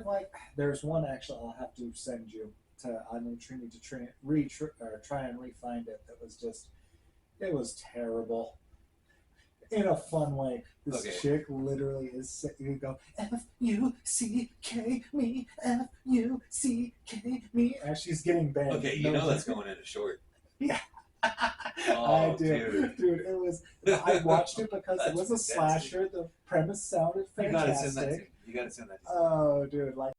like, there's one actually I'll have to send you to. I need to try and re-find it. That was just, it was terrible in a fun way. This chick literally is you go Fuck me, Fuck me, as she's getting banned. Okay, you know that's going into short. Yeah. Oh, I do, dude. It was. I watched it because it was a slasher. The premise sounded fantastic. You gotta send that. Oh, dude, like.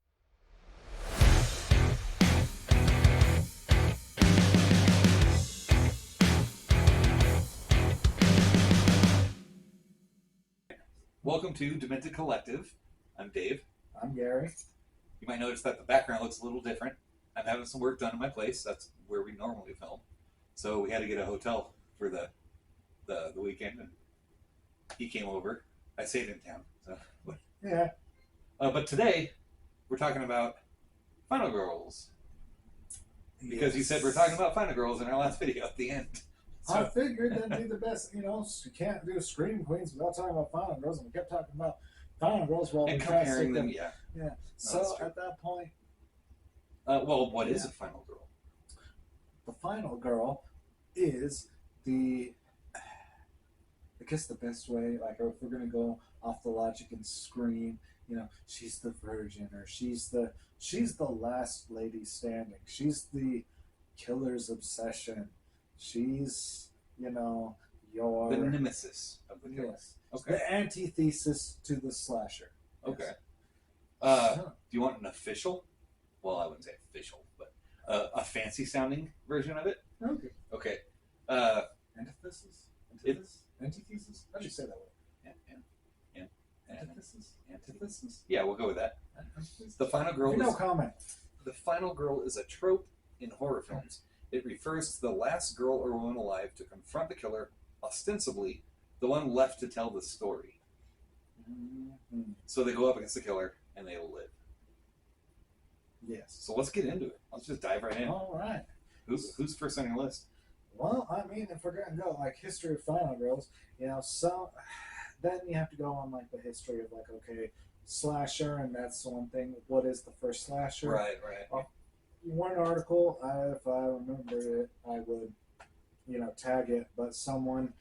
Welcome to Demented Collective. I'm Dave. I'm Gary. You might notice that the background looks a little different. I'm having some work done in my place. That's where we normally film. So we had to get a hotel for the weekend, and he came over. I stayed in town. So yeah. But today we're talking about Final Girls because you said we're talking about Final Girls in our last video at the end. So, I figured that'd be the best. You know, you can't do Scream Queens without talking about Final Girls, and we kept talking about Final Girls while and we comparing them. Yeah. No, so at that point, well, what is a Final Girl? The Final Girl is the, I guess the best way, like if we're gonna go off the logic and Scream, you know, she's the virgin, or she's the last lady standing. She's the killer's obsession. She's, you know, your The nemesis of the killer. Yes. Okay. The antithesis to the slasher. Okay. Yes. Do you want an official? Well, I wouldn't say official, but a fancy sounding version of it? Okay. Okay. Antithesis? Antithesis? How do you say that word? Antithesis? Antithesis? Yeah, we'll go with that. Antithesis? The Final Girl No comment. The Final Girl is a trope in horror films. It refers to the last girl or woman alive to confront the killer, ostensibly the one left to tell the story. Mm-hmm. So they go up against the killer and they live. Yes. So let's get into it. Let's just dive right in. All right. Who's first on your list? Well, I mean, if we're going to go like history of Final Girls, you know, so then you have to go on like the history of like, okay, slasher, and that's one thing. What is the first slasher? Right. One article, if I remember it, I would, you know, tag it. But someone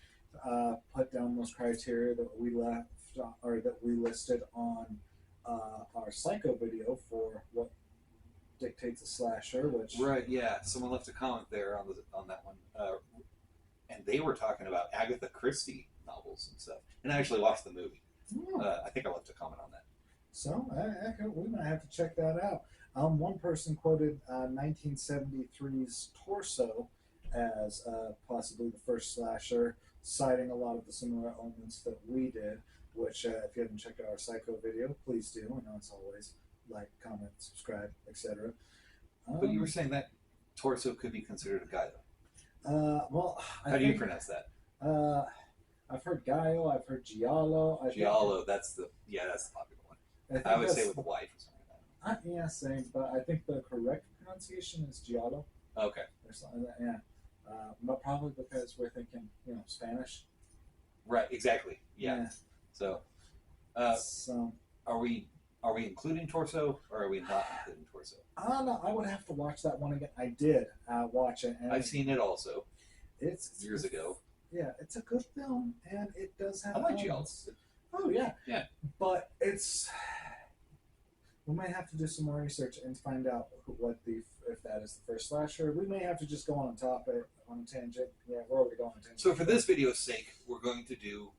put down those criteria that we left, or that we listed on our Psycho video for what dictates a slasher. Which yeah. Someone left a comment there on that one, and they were talking about Agatha Christie novels and stuff. And I actually watched the movie. I think I left a comment on that. So we might have to check that out. One person quoted 1973's Torso as possibly the first slasher, citing a lot of the similar elements that we did, which if you haven't checked out our Psycho video, please do. And as always, like, comment, subscribe, etc. But you were saying that Torso could be considered a guy, though. Well, how do you pronounce that? I've heard Gaio, I've heard Giallo. Giallo, that's the popular one. I would say with a Y for some reason. Yeah, same, but I think the correct pronunciation is Giallo. Okay. Or something like that, yeah. But probably because we're thinking, you know, Spanish. Right, exactly. Yeah. So, so are we including Torso, or are we not including Torso? I don't know. I would have to watch that one again. I did watch it. And I've seen it also. It's years ago. Yeah, it's a good film, and it does have. I like Giallo. Oh yeah. Yeah. But it's. We might have to do some more research and find out if that is the first slasher. We may have to just go on a tangent. Yeah, we're already going on a tangent. So for this video's sake, we're going to do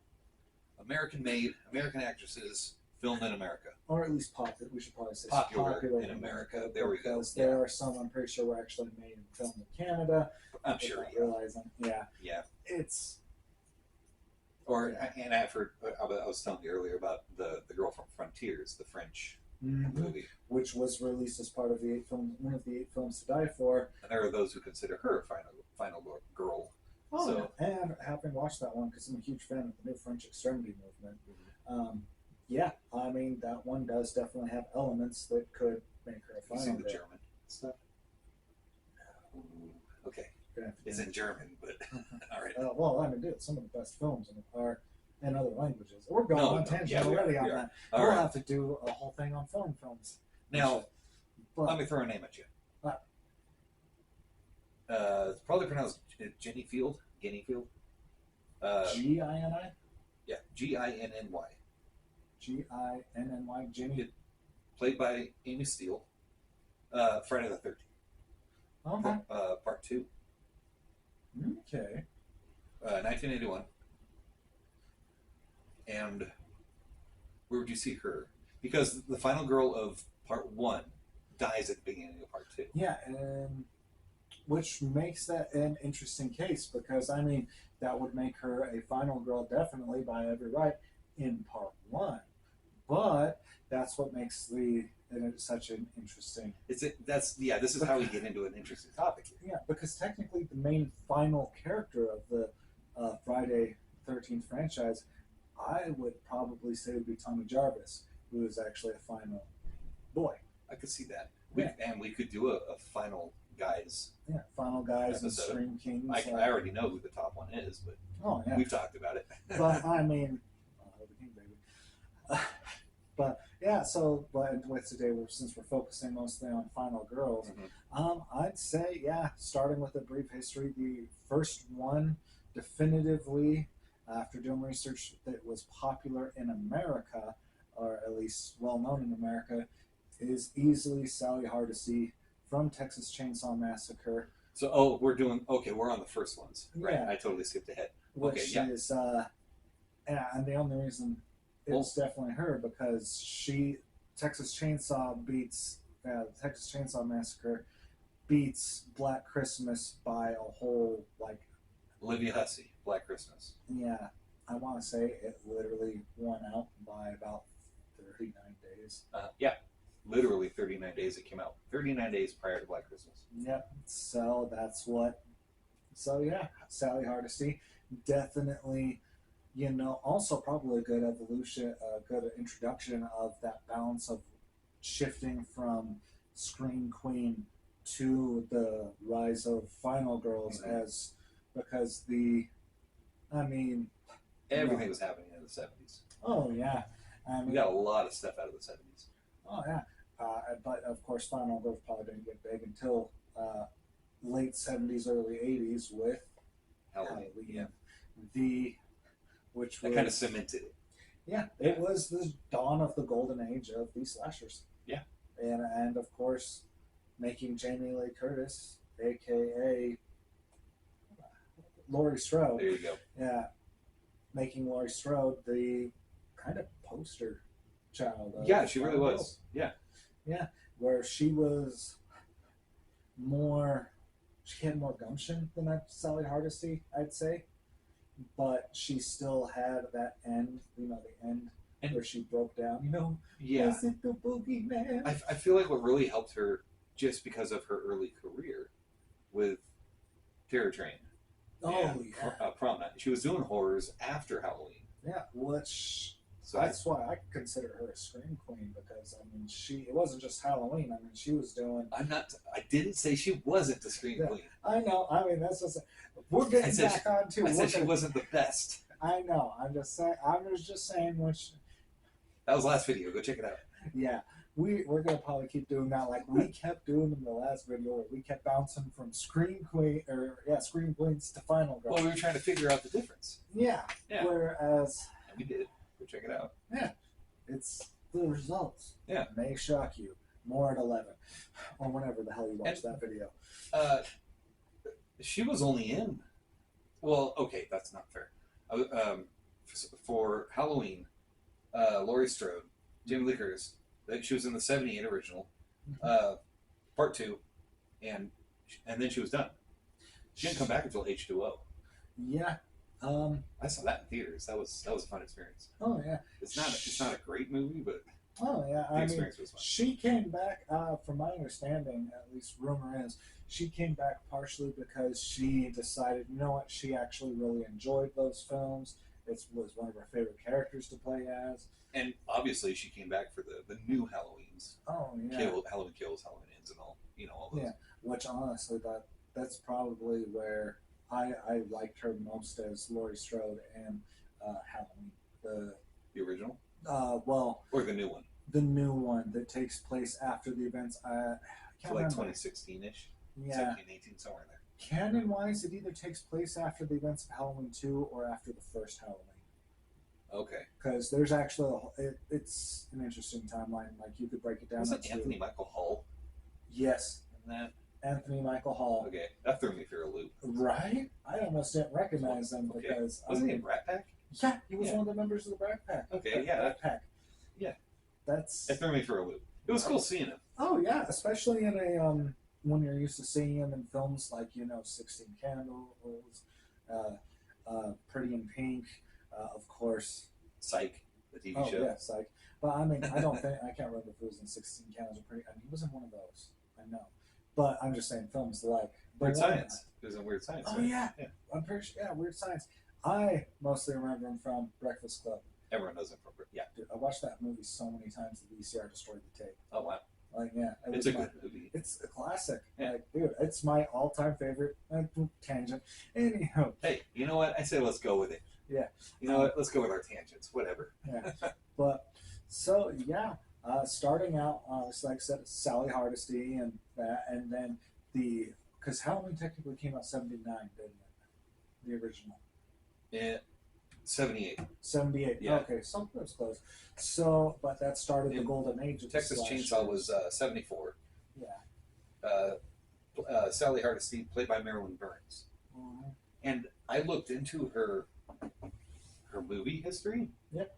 American-made, American actresses filmed in America. Or at least popular. We should probably say popular in America. There we go. Because there are some, I'm pretty sure, were actually made and filmed in Canada. I'm sure. Realizing, yeah. It's. And I've heard. I was telling you earlier about the girl from Frontiers, the French movie, which was released as part of one of the 8 films to die for. And there are those who consider her a final girl. Oh, so, and having watched that one, because I'm a huge fan of the new French extremity movement. Yeah, I mean, that one does definitely have elements that could make her a final. You see the German stuff? Okay. It's in German, but all right. Well, I mean, dude, some of the best films are in other languages. We're going on tangent already on that. We'll have to do a whole thing on foreign films. Now, But let me throw a name at you. uh, It's probably pronounced Jenny Field, Guinea Field. Ginni, Yeah, Ginny. Ginny, Ginny. Played by Amy Steele. Friday the 13th. Okay. Part 2. Okay. 1981. And where would you see her? Because the final girl of part 1 dies at the beginning of part 2. Yeah, and which makes that an interesting case because I mean that would make her a final girl definitely by every right in part 1, but that's what makes such an interesting. This is how we get into an interesting topic here. Yeah, because technically the main final character of the Friday 13th franchise, I would probably say would be Tommy Jarvis, who is actually a final boy. I could see that. And we could do a final guys. Yeah, final guys and episode. Scream Kings. I already know who the top one is, but oh yeah, we've talked about it. but I mean, the King baby. But yeah, but with today, since we're focusing mostly on final girls, I'd say starting with a brief history, the first one definitively, after doing research, that was popular in America, or at least well known in America, is easily Sally Hardesty from Texas Chainsaw Massacre. So, we're on the first ones, right? Yeah. I totally skipped ahead. Which is, and the only reason it's definitely her because Texas Chainsaw Massacre beats Black Christmas by a whole, like, Olivia Hussey, Black Christmas. Yeah, I want to say it literally won out by about 39 days. Literally 39 days it came out. 39 days prior to Black Christmas. Yep. So that's what. So yeah, Sally Hardesty, definitely. Also probably a good evolution, a good introduction of that balance of shifting from Scream Queen to the rise of Final Girls because everything was happening in the 70s. Oh yeah, we got a lot of stuff out of the 70s. Oh yeah. But of course, Final Girls probably didn't get big until late 70s, early 80s with Halloween. Yeah. Which that kind of cemented it. Yeah, it was the dawn of the golden age of these slashers. Yeah. And of course, making Jamie Lee Curtis, aka Laurie Strode. There you go. Yeah. Making Laurie Strode the kind of poster child. She really was. Yeah. Yeah, where she was she had more gumption than that Sally Hardesty, I'd say. But she still had that end, the end where she broke down, Yeah. Is it the boogeyman? I feel like what really helped her, just because of her early career with Terror Train. Prom Night. She was doing horrors after Halloween. Yeah, that's why I consider her a Scream Queen because it wasn't just Halloween. She was doing. I didn't say she wasn't the Scream Queen. I know. That's just. We're getting back on to. I said she wasn't the best. I know. I'm just saying which. That was last video. Go check it out. Yeah, we're gonna probably keep doing that like we kept doing in the last video where we kept bouncing from Scream Queens to Final Girl. Well, we were trying to figure out the difference. Yeah. Whereas. And we did. Go check it out. Yeah. It's the results. Yeah. May shock you. More at 11. Or whenever the hell you watch that video. She was only in. Well, okay, that's not fair. For Halloween, Laurie Strode, Jamie Lee Curtis, she was in the 78 original, part 2, and then she was done. She didn't come back until H2O. Yeah. I saw that in theaters. That was a fun experience. Oh yeah. It's not a great movie, but the experience was fun. She came back, from my understanding, at least rumor is, she came back partially because she decided, she actually really enjoyed those films. It was one of her favorite characters to play as. And obviously she came back for the new Halloweens. Oh yeah. Halloween Kills, Halloween Ends, and all those. Yeah, which honestly, that's probably where I liked her most as Laurie Strode and Halloween. The original? Or the new one? the new one that takes place after the events. I So can't like remember. 2016 ish, Yeah, 17, 18, somewhere in there. canon wise, it either takes place after the events of Halloween 2 or after the first Halloween. Okay. Because there's actually it's an interesting timeline. Like you could break it down Wasn't into Anthony Michael Hall yes, in that? Anthony Michael Hall. Okay, that threw me for a loop. Right? I almost didn't recognize him Okay. because Wasn't he in Rat Pack? yeah, he was Yeah. one of the members of the Brat Pack. Okay, yeah. Brat Pack. Yeah. That's It threw me for a loop. It was cool seeing him. oh yeah, especially in a when you're used to seeing him in films like 16 Candles, Pretty in Pink, of course. Psych, the TV Oh show. yeah, Psych. But I mean, I don't think I can't remember if it was in 16 Candles or Pretty. I mean, he was in one of those. I know, but I'm just saying films like Weird Science. It was in Weird Science. Oh right? yeah. I'm pretty sure. Yeah, Weird Science. I mostly remember him from Breakfast Club. Everyone knows him from yeah. Dude, I watched that movie so many times. The VCR destroyed the tape. Oh wow. Like yeah, It's a good movie. It's a classic. Yeah. Like, dude, it's my all-time favorite. Tangent. Anyhow. Hey, you know what? I say let's go with it. Yeah. You know what? Let's go with our tangents. Whatever. Yeah. But so yeah, starting out, like I said, Sally Hardesty and that, and then because Halloween technically came out '79, didn't it? The original. Yeah. 78. 78. Yeah. Okay, something was close. So, but that started the And golden age of Texas the Chainsaw slashers. was 74. Yeah. Sally Hardesty, played by Marilyn Burns. Mhm. And I looked into her movie history. Yep.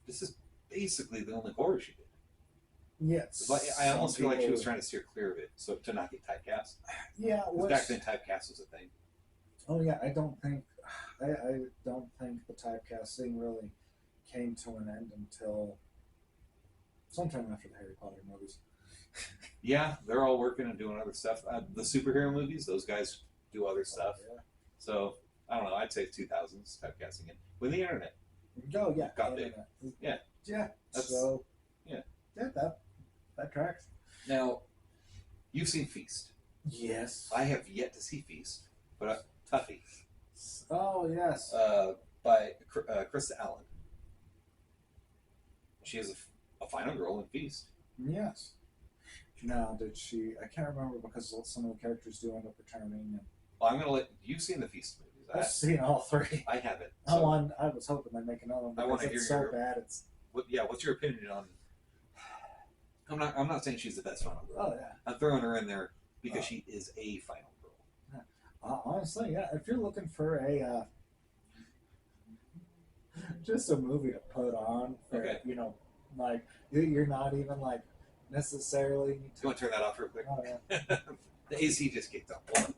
This is basically the only horror she did. Yes. But I almost Some feel like she people- was trying to steer clear of it, so to not get typecast. Yeah. 'Cause back then, typecast was a thing. Oh yeah, I don't think the typecasting really came to an end until sometime after the Harry Potter movies. Yeah, they're all working and doing other stuff. The superhero movies, those guys do other stuff. Yeah. So I don't know. I'd say 2000s typecasting it with the internet. Oh yeah. Got big. Yeah. Yeah. That's- So. yeah. Yeah, that tracks. Now, you've seen Feast. Yes. I have yet to see Feast, but Tuffy Oh yes. by Krista Allen. She is a final girl in Feast. Yes. Now, did she? I can't remember because some of the characters do end up returning. And Well, I'm gonna let you've seen the Feast movies. I've seen all three. I haven't. I So, was hoping they'd make another one I because wanna it's hear so your- bad. It's what's your opinion on? I'm not saying she's the best final girl. oh yeah. I'm throwing her in there because she is a final girl. Honestly, yeah. If you're looking for a just a movie to put on, for, Okay. like you're not even like necessarily. You want to turn that off real quick? Oh, yeah. The AC just kicked on. Hold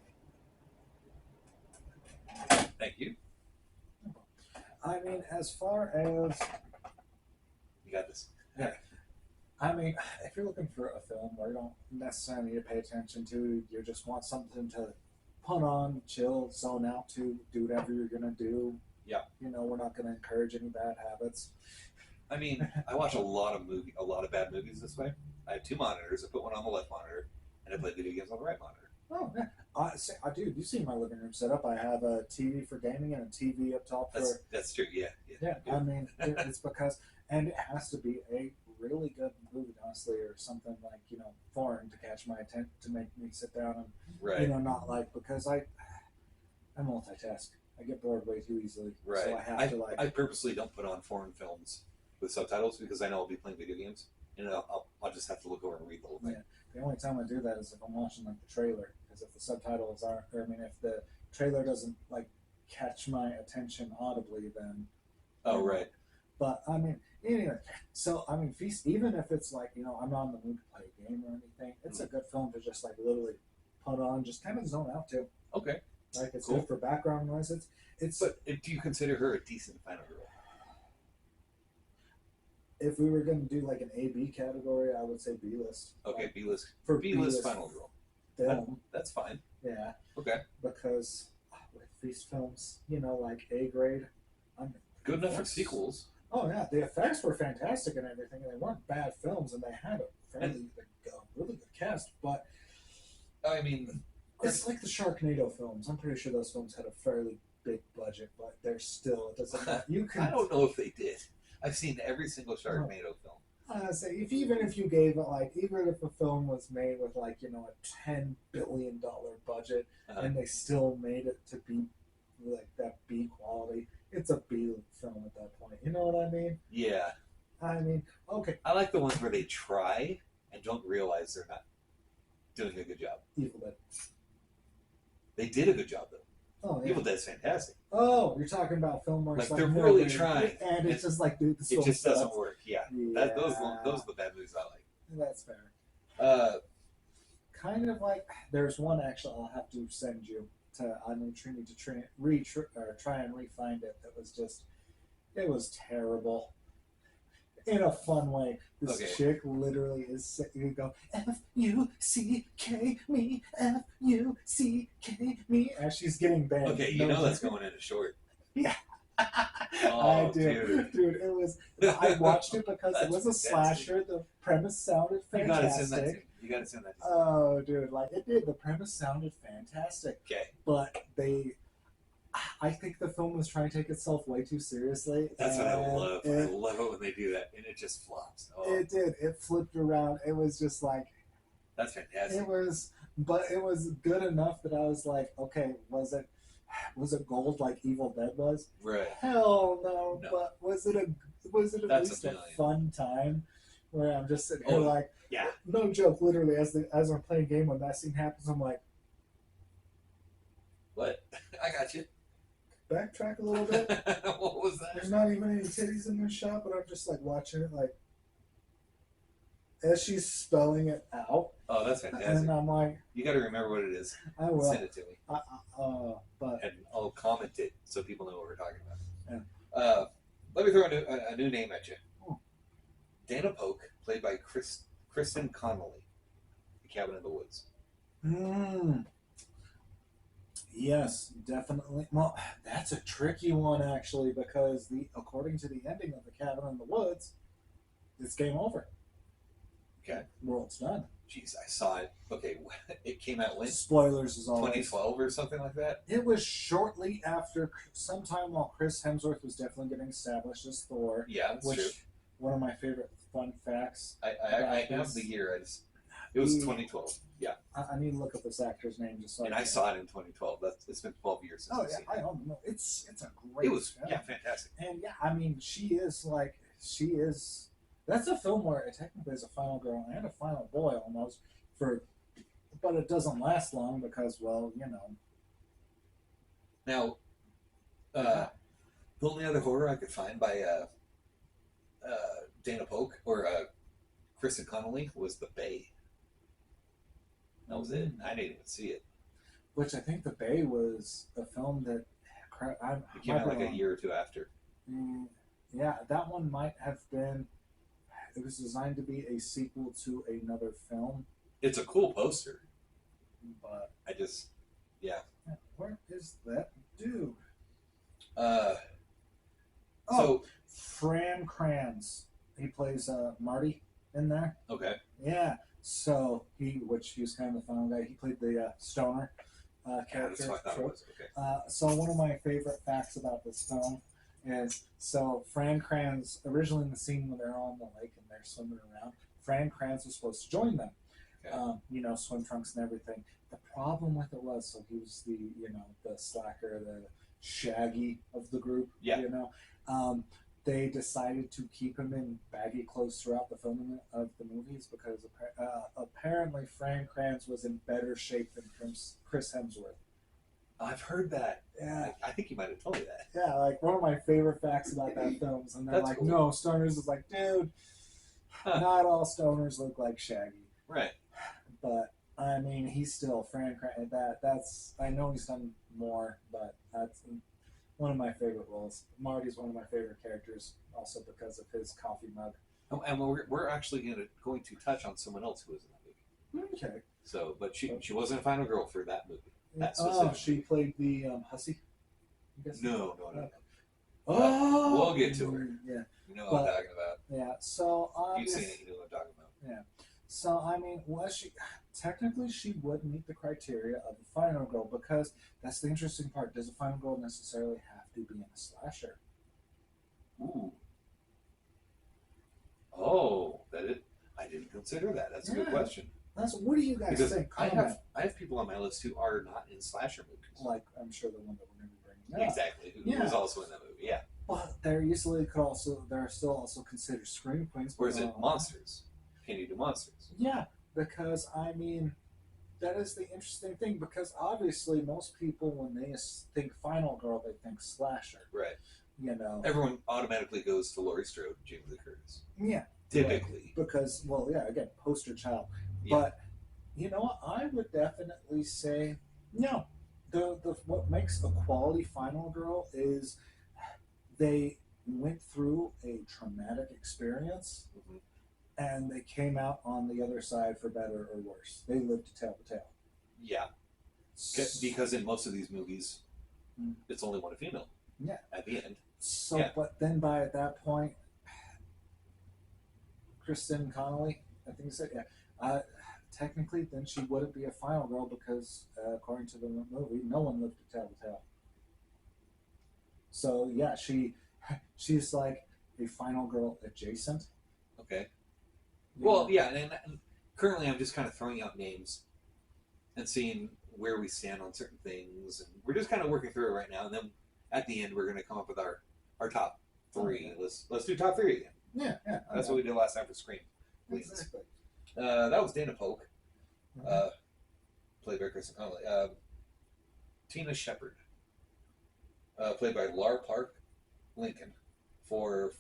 on. Thank you. I mean, as far as You got this. I mean, if you're looking for a film where you don't necessarily need to pay attention to, you just want something to put on, chill, zone out to, do whatever you're gonna do. Yeah. We're not gonna encourage any bad habits. I mean, I watch a lot of bad movies this way. I have two monitors. I put one on the left monitor, and I play video games on the right monitor. Oh yeah, I do. You see my living room setup? I have a TV for gaming and a TV up top for. That's true. Yeah. Yeah, I mean, it's because, and it has to be a really good movie, honestly, or something like foreign to catch my attention, to make me sit down and Right. not like because I multitask. I get bored way too easily, Right. so I have to like. I purposely don't put on foreign films with subtitles because I know I'll be playing video games, and I'll just have to look over and read the whole thing. Yeah. The only time I do that is if I'm watching like the trailer, because if the subtitles aren't, or I mean, if the trailer doesn't like catch my attention audibly, then. Oh, right. But I mean, anyway, so I mean, Feast, even if it's like I'm not in the mood to play a game or anything, it's a good film to just like literally put on, just kind of zone out to. Okay. Like it's Cool. good for background noise. It's. But do you consider her a decent final girl? If we were going to do like an A/B category, I would say B list. Okay, B-list. For B-list final girl. film, That's fine. yeah, Okay. because with Feast films, like A grade. Good enough for Yes. sequels. Oh yeah, the effects were fantastic and everything. They weren't bad films, and they had a fairly really good cast. But I mean, it's like the Sharknado films. I'm pretty sure those films had a fairly big budget, but they're still it doesn't. You can. I don't know if they did. I've seen every single Sharknado film. Say even if you gave it like even if a film was made with like a $10 billion budget and they still made it to be like that B quality, it's a B film at that point. You know what I mean? Yeah. I mean, okay, I like the ones where they try and don't realize they're not doing a good job. Evil Dead. They did a good job, though. Oh yeah. Evil Dead's fantastic. Oh, you're talking about film where it's Like, like they're really trying. and it's just like, dude, this It film just sucks. doesn't work. Yeah. Yeah. Those are the bad movies I like. That's fair. Kind of like there's one actually I'll have to send you to. I need to try and re-find it. That was just it was terrible in a fun way. This Okay. chick literally is you go Fuck me Fuck me as she's getting banned. Okay, you know that's going into short. Yeah. Oh, I did, dude. It was. I watched it because it was a slasher. The premise sounded You gotta fantastic. send that to me. You gotta send that to me. Oh, dude, like it did. The premise sounded fantastic, Okay. but I think the film was trying to take itself way too seriously. That's what I love. I It, love it when they do that, and it just flops. Oh, it did. It flipped around. It was just like that's fantastic. it was, but it was good enough that I was like, okay, was it gold like Evil Dead was? Right. Hell no. No. But was it at That's least a a million. fun time where I'm just sitting here Oh, like, Yeah. no joke, literally as I'm playing a game when that scene happens, I'm like, What? I got you. backtrack a little bit. What was that? There's not even any titties in this shot, but I'm just like watching it like as she's spelling it out, Oh, that's and fantastic. I'm like, You got to remember what it is. I will. Send it to me, But and I'll comment it so people know what we're talking about. Yeah. Let me throw a new name at you. Oh. Dana Polk, played by Kristen Connolly, The Cabin in the Woods. Yes, definitely. Well, that's a tricky one actually because according to the ending of The Cabin in the Woods, it's game over. Okay. World's done. Jeez, I saw it. Okay, it came out when? Spoilers is always. 2012 or something like that? It was shortly after, sometime while Chris Hemsworth was definitely getting established as Thor. Yeah, that's which true. one of my favorite fun facts. I have the year. It was 2012. Yeah. I need to look up this actor's name just so. And I saw it in 2012. It's been 12 years since Oh I've yeah, seen I it. don't know. It's a great. It was film. fantastic. And yeah, I mean, she is. That's a film where it technically is a final girl and a final boy almost but it doesn't last long because, well, Now, the only other horror I could find by Dana Polk or Kristen Connolly was The Bay. That was it. I didn't even see it. Which I think The Bay was a film that It came out like a year or two after. Yeah, that one might have been. It was designed to be a sequel to another film, It's a cool poster. but I just, yeah. where is that dude? So, Fran Kranz. He plays Marty in there. okay. Yeah. So which he was kind of the final guy. He played the stoner Yeah, character. that's what I thought it was. Okay. So one of my favorite facts about this film is Fran Kranz originally in the scene when they're all in the lake and they're swimming around. Fran Kranz was supposed to join them. Okay. Swim trunks and everything. The problem with it was so he was the the slacker, the shaggy of the group. Yeah. They decided to keep him in baggy clothes throughout the filming of the movies because apparently Fran Kranz was in better shape than Chris Hemsworth. I've heard that. Yeah, I think you might have told me that. yeah, like one of my favorite facts about that film is, and they're That's like, cool. no, stoners is like, dude, not all stoners look like Shaggy, Right. but I mean, he's still Fran Kranz. That's I know he's done more, but that's one of my favorite roles. Marty's one of my favorite characters, also because of his coffee mug. Oh, and we're actually going to touch on someone else who was in that movie. Okay. So, but she wasn't a final girl for that movie. That's Oh, specific. she played the hussy. I guess. No. Oh, We'll get to her. Yeah, You know what I'm talking about. yeah. So If you've obviously, seen it, you know what I'm talking about. yeah. So I mean, was she technically she would meet the criteria of the final girl because that's the interesting part. Does a final girl necessarily have to be in a slasher? Ooh. Oh, I didn't consider that. That's a good Yeah. question. What do you guys Because think? I Comment. have people on my list who are not in slasher movies. Like, I'm sure the one that we're going to be bringing up. Exactly. Who Yeah. was also in that movie? Yeah. But they're still also considered scream queens. Or is it monsters? Can you do monsters? Yeah, because I mean, that is the interesting thing. Because obviously, most people when they think Final Girl, they think slasher. Right. You know, everyone automatically goes to Laurie Strode, Jamie Lee Curtis. Yeah. Typically. Right. Because, well, yeah, again, poster child. Yeah. But you know what? I would definitely say no. The what makes a quality Final Girl is they went through a traumatic experience, and they came out on the other side for better or worse. They lived to tell the tale. Yeah. Because in most of these movies, it's only one female. Yeah. At the end. So, but then by at that point, Kristen Connolly, I think you said, yeah. Technically, then she wouldn't be a Final Girl because, according to the movie, no one lived to tell the tale. So yeah, she's like a Final Girl adjacent. Okay. Well, yeah, and currently I'm just kind of throwing out names and seeing where we stand on certain things, and we're just kind of working through it right now. And then at the end, we're going to come up with our top three. Okay. Let's do top three again. Yeah. That's what we did last time for Scream. Exactly. That was Dana Polk, played by Kristen Connolly. Tina Shepard, played by Lar Park Lincoln, for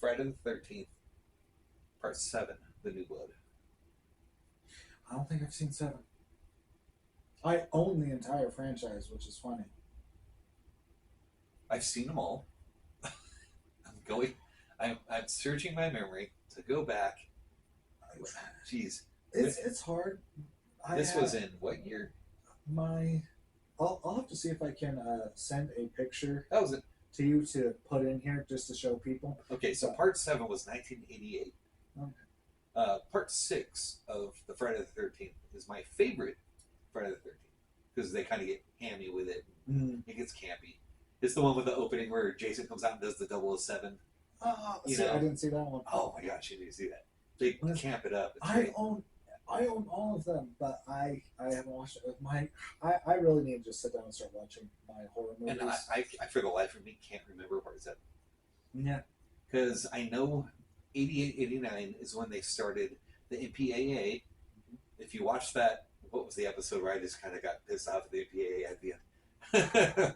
Friday the 13th, Part 7, The New Blood. I don't think I've seen 7. I own the entire franchise, which is funny. I've seen them all. I'm searching my memory to go back. Jeez. It's hard. This was in what year? I'll have to see if I can send a picture That was it. to you to put in here just to show people. Okay, so Part 7 was 1988. Okay. Part 6 of the Friday the 13th is my favorite Friday the 13th because they kind of get hammy with it. It gets campy. It's the one with the opening where Jason comes out and does the 007. I didn't see that one. Oh my gosh, you need to see that. They camp it up. I own all of them, but I haven't watched it. I really need to just sit down and start watching my horror movies. And I for the life of me, can't remember Part 7. Yeah. Because I know 88, 89 is when they started the MPAA. If you watch that, what was the episode where I just kind of got pissed off at the MPAA at the end?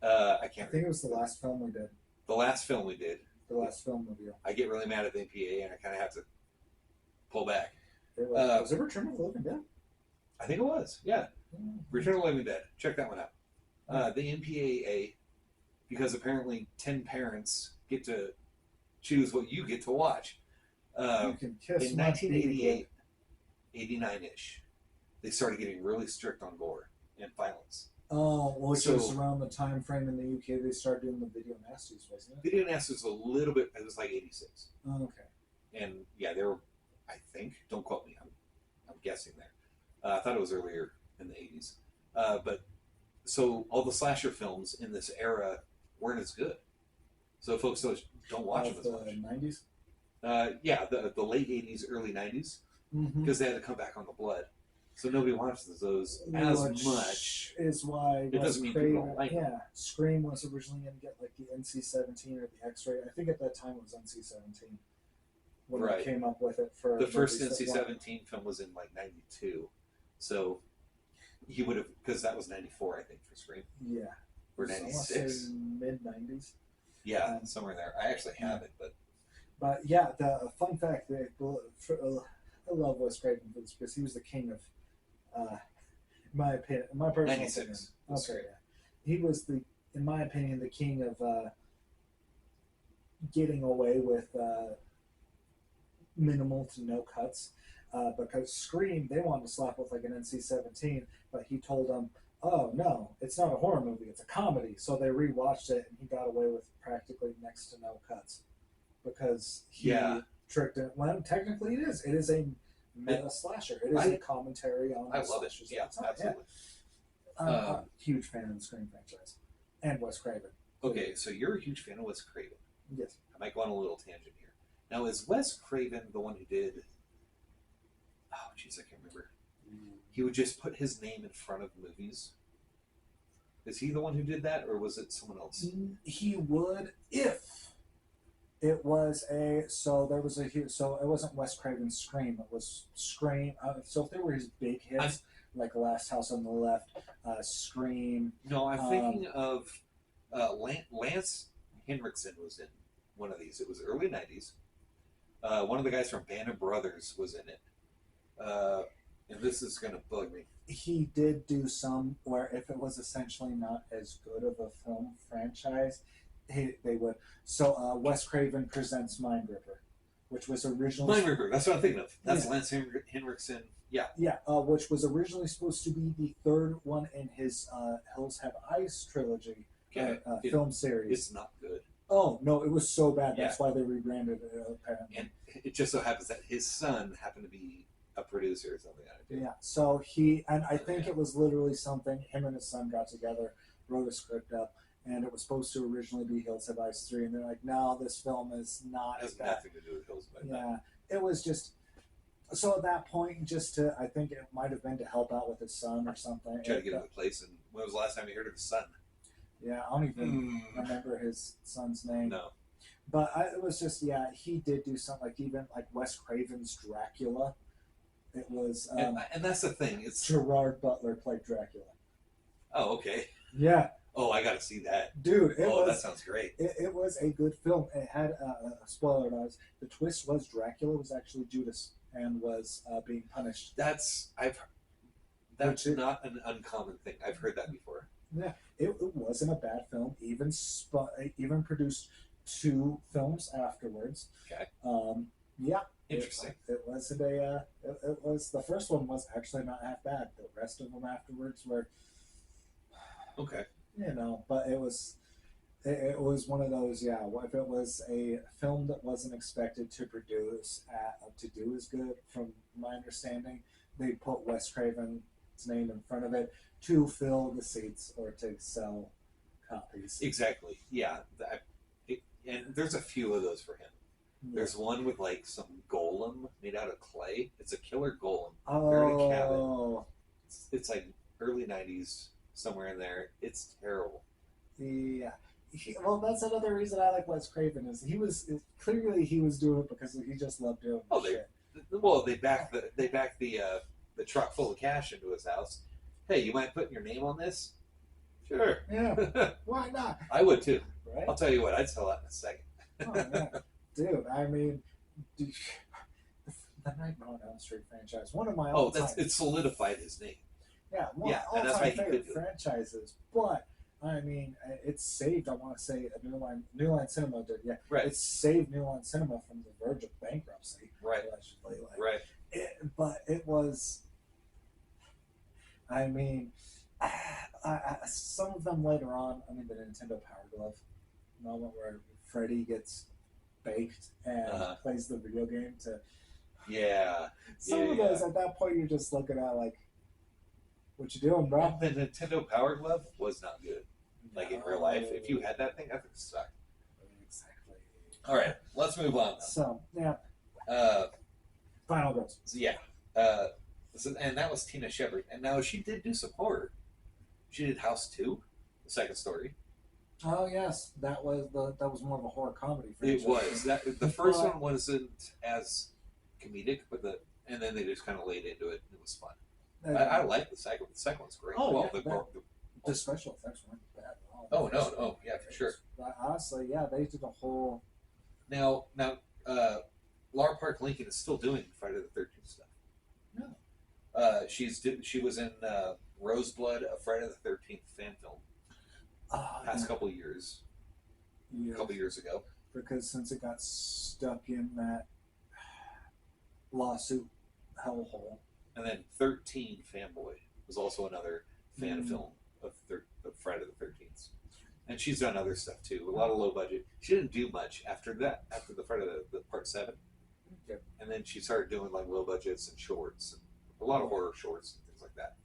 I can't. I think it was the last film we did. The last film we did. The last film review. I get really mad at the MPAA and I kind of have to pull back. Was it Return of the Living Dead? I think it was. Yeah. Return of the Living Dead. Check that one out. The MPAA, because apparently 10 parents get to choose what you get to watch. You can kiss in 1988, 89-ish, they started getting really strict on gore and violence. Oh, which was around the time frame in the UK they started doing the video nasties, wasn't it? Video nasties was a little bit. It was like 86. Oh, okay. And yeah, they were. I think. Don't quote me. I'm guessing there. I thought it was earlier in the 80s. But so all the slasher films in this era weren't as good. So folks don't watch them as much. The 90s. Yeah, the late 80s, early 90s, because they had to come back on the blood. So nobody watches those as much. Is why it doesn't mean people don't like them. Scream was originally going to get like the NC-17 or the X-ray. I think at that time it was NC-17 when they came up with it for the first NC-17 film was in like '92. So he would have, because that was '94, I think, for Scream. Yeah. Or '96. Mid '90s. Yeah, somewhere there. I actually have it, but yeah, the fun fact that I love Wes Craven because he was the king of. My opinion, my personal 96. opinion. Okay, yeah. He was in my opinion, the king of getting away with minimal to no cuts. Because Scream, they wanted to slap with like an NC-17, but he told them, "Oh no, it's not a horror movie; it's a comedy." So they rewatched it, and he got away with practically next to no cuts because he tricked it. Well, technically, it is. It is a meta slasher. It is a commentary on. I love it. Yeah, absolutely. I'm a huge fan of the Scream franchise and Wes Craven. Okay, so you're a huge fan of Wes Craven. Yes. I might go on a little tangent here. Now, is Wes Craven the one who did? Oh, jeez, I can't remember. He would just put his name in front of movies. Is he the one who did that, or was it someone else? He would if it was a so there was a so it wasn't Wes Craven's Scream. It was Scream. So if there were his big hits like Last House on the Left, Scream. No, I'm thinking of Lance Henriksen was in one of these. It was early '90s. One of the guys from Band of Brothers was in it. And this is going to bug me. He did do some where if it was essentially not as good of a film franchise, they would. So Wes Craven presents Mind Ripper, which was originally Mind Ripper. That's what I'm thinking of. That's Lance Henriksen. Yeah. Yeah, which was originally supposed to be the third one in his Hills Have Eyes trilogy film series. It's not good. Oh no, it was so bad. That's why they rebranded it. Apparently, and it just so happens that his son happened to be a producer or something. Yeah, so I think it was literally something. Him and his son got together, wrote a script up, and it was supposed to originally be Hills Have Eyes 3, and they're like, no, this film is not. It has nothing to do with Hills Have Eyes. Yeah, it was just. So at that point, I think it might have been to help out with his son or something. Try to get him a place. And when was the last time you heard of his son? Yeah, I don't even remember his son's name. No. But it was just, he did do something even like Wes Craven's Dracula. It was. And that's the thing. It's Gerard Butler played Dracula. Oh, okay. Yeah. Oh, I got to see that. Dude, that sounds great. It was a good film. It had a spoiler alert. The twist was Dracula was actually Judas and was being punished. That's not an uncommon thing. I've heard that before. Yeah, it wasn't a bad film. Even produced 2 films afterwards. Okay. Yeah. Interesting. It wasn't a. It was the first one was actually not half bad. The rest of them afterwards were. Okay. But it was. It was one of those. Yeah, if it was a film that wasn't expected to to do as good, from my understanding, they put Wes Craven's name in front of it to fill the seats or to sell copies. Exactly. Yeah. And there's a few of those for him. There's one with like some golem made out of clay. It's a killer golem. They're in a cabin. It's like early '90s, somewhere in there. It's terrible. Yeah. Well, that's another reason I like Wes Craven is he was doing it because he just loved doing shit. They backed the truck full of cash into his house. Hey, you mind putting your name on this? Sure. Yeah. Why not? I would too. Right? I'll tell you what. I'd sell that in a second. Oh, yeah. Dude, I mean, the Nightmare on Elm Street franchise, one of my it solidified his name. Yeah, all-time favorite franchises. But I mean, it saved. I want to say New Line Cinema did. Yeah, right. It saved New Line Cinema from the verge of bankruptcy. Right. Allegedly, right. But it was. I mean, some of them later on. I mean, the Nintendo Power Glove moment where Freddy gets baked and plays the video game to. Yeah. Some of those at that point you're just looking at like, what you doing, bro? The Nintendo Power Glove was not good. Like in real life, if you had that thing, that thing sucked. Exactly. All right, let's move on. So yeah. Final girls. So, yeah. And that was Tina Shepard, and now she did do some horror. She did House 2, the second story. Oh yes, that was more of a horror comedy. It was the first one wasn't as comedic, and then they just kind of laid into it. And it was fun. I like the second. The second one's great. Oh, the special effects weren't bad at all. Oh, yeah, for sure. Honestly, yeah, they did a whole. Now, Laura Park Lincoln is still doing Friday the 13th stuff. No. She was in Roseblood, a Friday the 13th fan film. Past couple years. Yeah. A couple years ago. Because since it got stuck in that lawsuit hellhole. And then 13 Fanboy was also another fan film of Friday the 13th. And she's done other stuff too, a lot of low budget. She didn't do much after that, after the Friday the part 7. Okay. And then she started doing like low budgets and shorts, and a lot of horror shorts and things like that.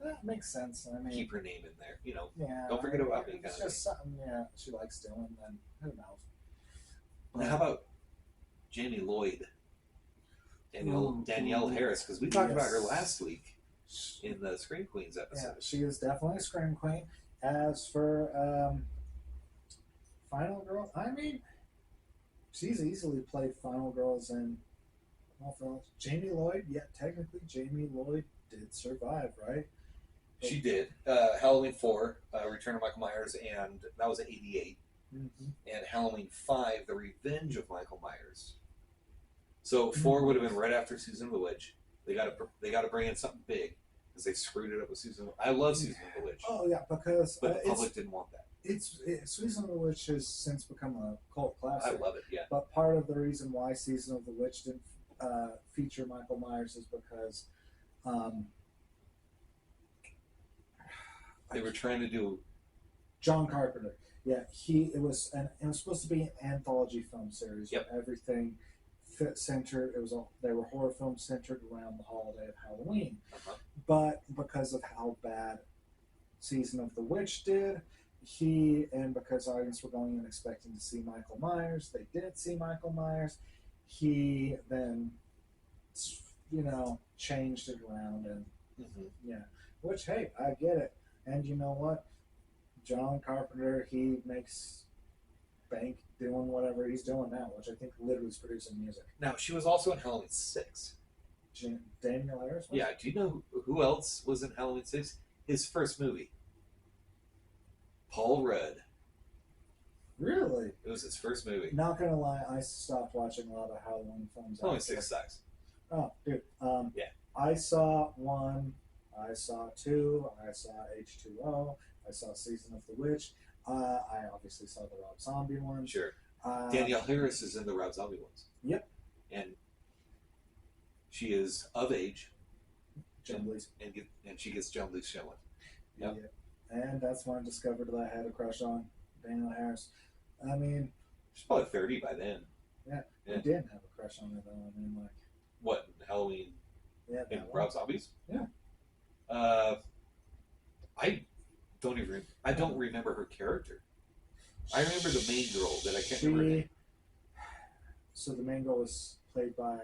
That makes sense. I mean, keep her name in there, Yeah. Don't forget about me. It's just something, she likes doing. Then who knows? Now, how about Jamie Lloyd, Ooh, Danielle ooh, Harris, because we talked about her yes. last week in the Scream Queens Yeah, episode. she is definitely a scream queen. As for Final Girl, I mean, she's easily played Final Girls in all films. Jamie Lloyd, yeah, technically Jamie Lloyd did survive, right? She did. Halloween 4, Return of Michael Myers, and that was '88. Mm-hmm. And Halloween 5, The Revenge of Michael Myers. So 4 would have been right after Season of the Witch. They got to bring in something big because they screwed it up with Season. I love Season of the Witch, Oh yeah, because but the public didn't want that. Season of the Witch has since become a cult classic. I love it. Yeah. But part of the reason why Season of the Witch didn't feature Michael Myers is because they were trying to do John Carpenter. Yeah, it was supposed to be an anthology film series. Yep. Where everything fit centered. They were horror films centered around the holiday of Halloween. Uh-huh. But because of how bad Season of the Witch did, because audience were going in expecting to see Michael Myers, they didn't see Michael Myers. He then, changed it around and which, hey, I get it. And you know what? John Carpenter, he makes bank doing whatever he's doing now, which I think literally is producing music. Now, she was also in Halloween 6. Daniel Harris? Yeah, do you know who else was in Halloween 6? His first movie. Paul Rudd. Really? It was his first movie. Not gonna lie, I stopped watching a lot of Halloween films. Halloween 6 sucks. Oh, dude. Yeah. I saw 1, I saw 2, I saw H2O, I saw Season of the Witch. I obviously saw the Rob Zombie one. Sure. Danielle Harris is in the Rob Zombie ones. Yep. And she is of age. Jumblies. And she gets Jumblies showing. Yep. And that's when I discovered that I had a crush on Danielle Harris. I mean, she's probably 30 by then. Yeah. I didn't have a crush on her though. I mean, like. What, Halloween? Yeah. In Rob Zombies? Yeah. I don't remember her character. I remember the main girl that I can't remember her name. So the main girl was played by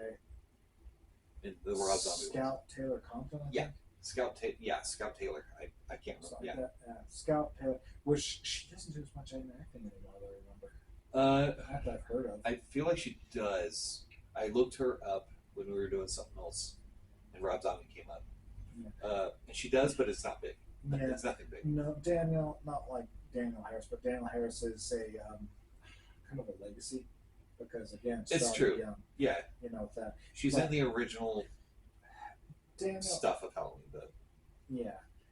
In the Rob Zombie Scout Taylor Compton. I think? Scout Taylor. I can't remember. Scout Taylor, which she doesn't do as much acting anymore, that I remember. I've heard of. I feel like she does. I looked her up when we were doing something else, and Rob Zombie came up. Yeah. And she does, but it's not big. Yeah. It's nothing big. No, not like Danielle Harris, but Danielle Harris is a kind of a legacy because again, it's true. Young, yeah, that she's in the original stuff of Halloween, but yeah.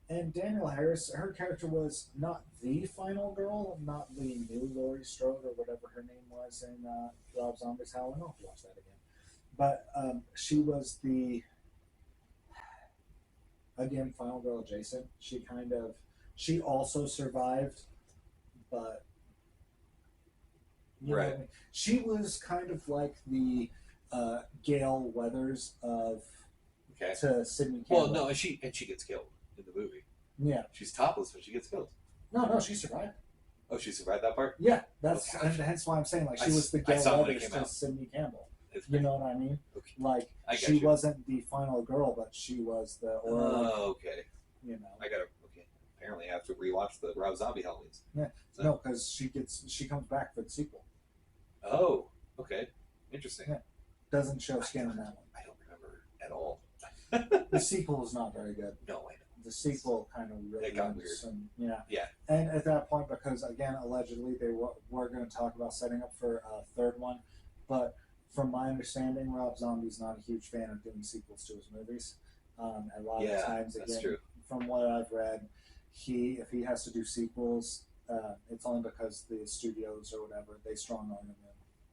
And Danielle Harris, her character was not the final girl, not the new Laurie Strode or whatever her name was in Rob Zombie's Halloween. I'll have to watch that again. But she was the, again, final girl adjacent. She also survived, but you know what I mean? She was kind of like the Gail Weathers of to Sidney Campbell. Well, no, and she gets killed in the movie. Yeah, she's topless when she gets killed. No, she survived. Oh, she survived that part. Yeah, that's and hence why I'm saying like she was the Gail Weathers to Sidney Campbell. You know what I mean? Okay. Like she wasn't the final girl, but she was the. Okay. I gotta. Okay. Apparently, I have to rewatch the Rob Zombie Halloweens. Yeah. So. No, because she comes back for the sequel. Oh. Okay. Interesting. Yeah. Doesn't show skin in that one. I don't remember at all. The sequel is not very good. No, I know. The sequel kind of really got weird. Yeah. And at that point, because again, allegedly they were going to talk about setting up for a third one, but from my understanding, Rob Zombie's not a huge fan of doing sequels to his movies. A lot of times, again, from what I've read, if he has to do sequels, it's only because the studios or whatever they strong arm him.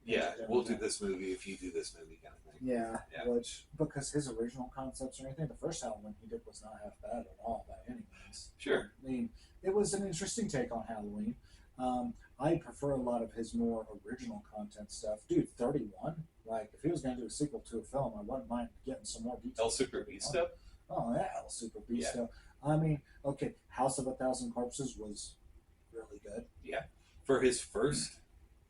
Yeah, we'll do this movie if you do this movie, kind of thing. Yeah, which because his original concepts or anything, the first Halloween he did was not half bad at all by any means. Sure. I mean, it was an interesting take on Halloween. I prefer a lot of his more original content stuff. Dude, 31. Like, if he was going to do a sequel to a film, I wouldn't mind getting some more details. El Super Beast stuff? Oh, yeah, El Super Beast stuff. I mean, okay, House of a Thousand Corpses was really good. Yeah. For his first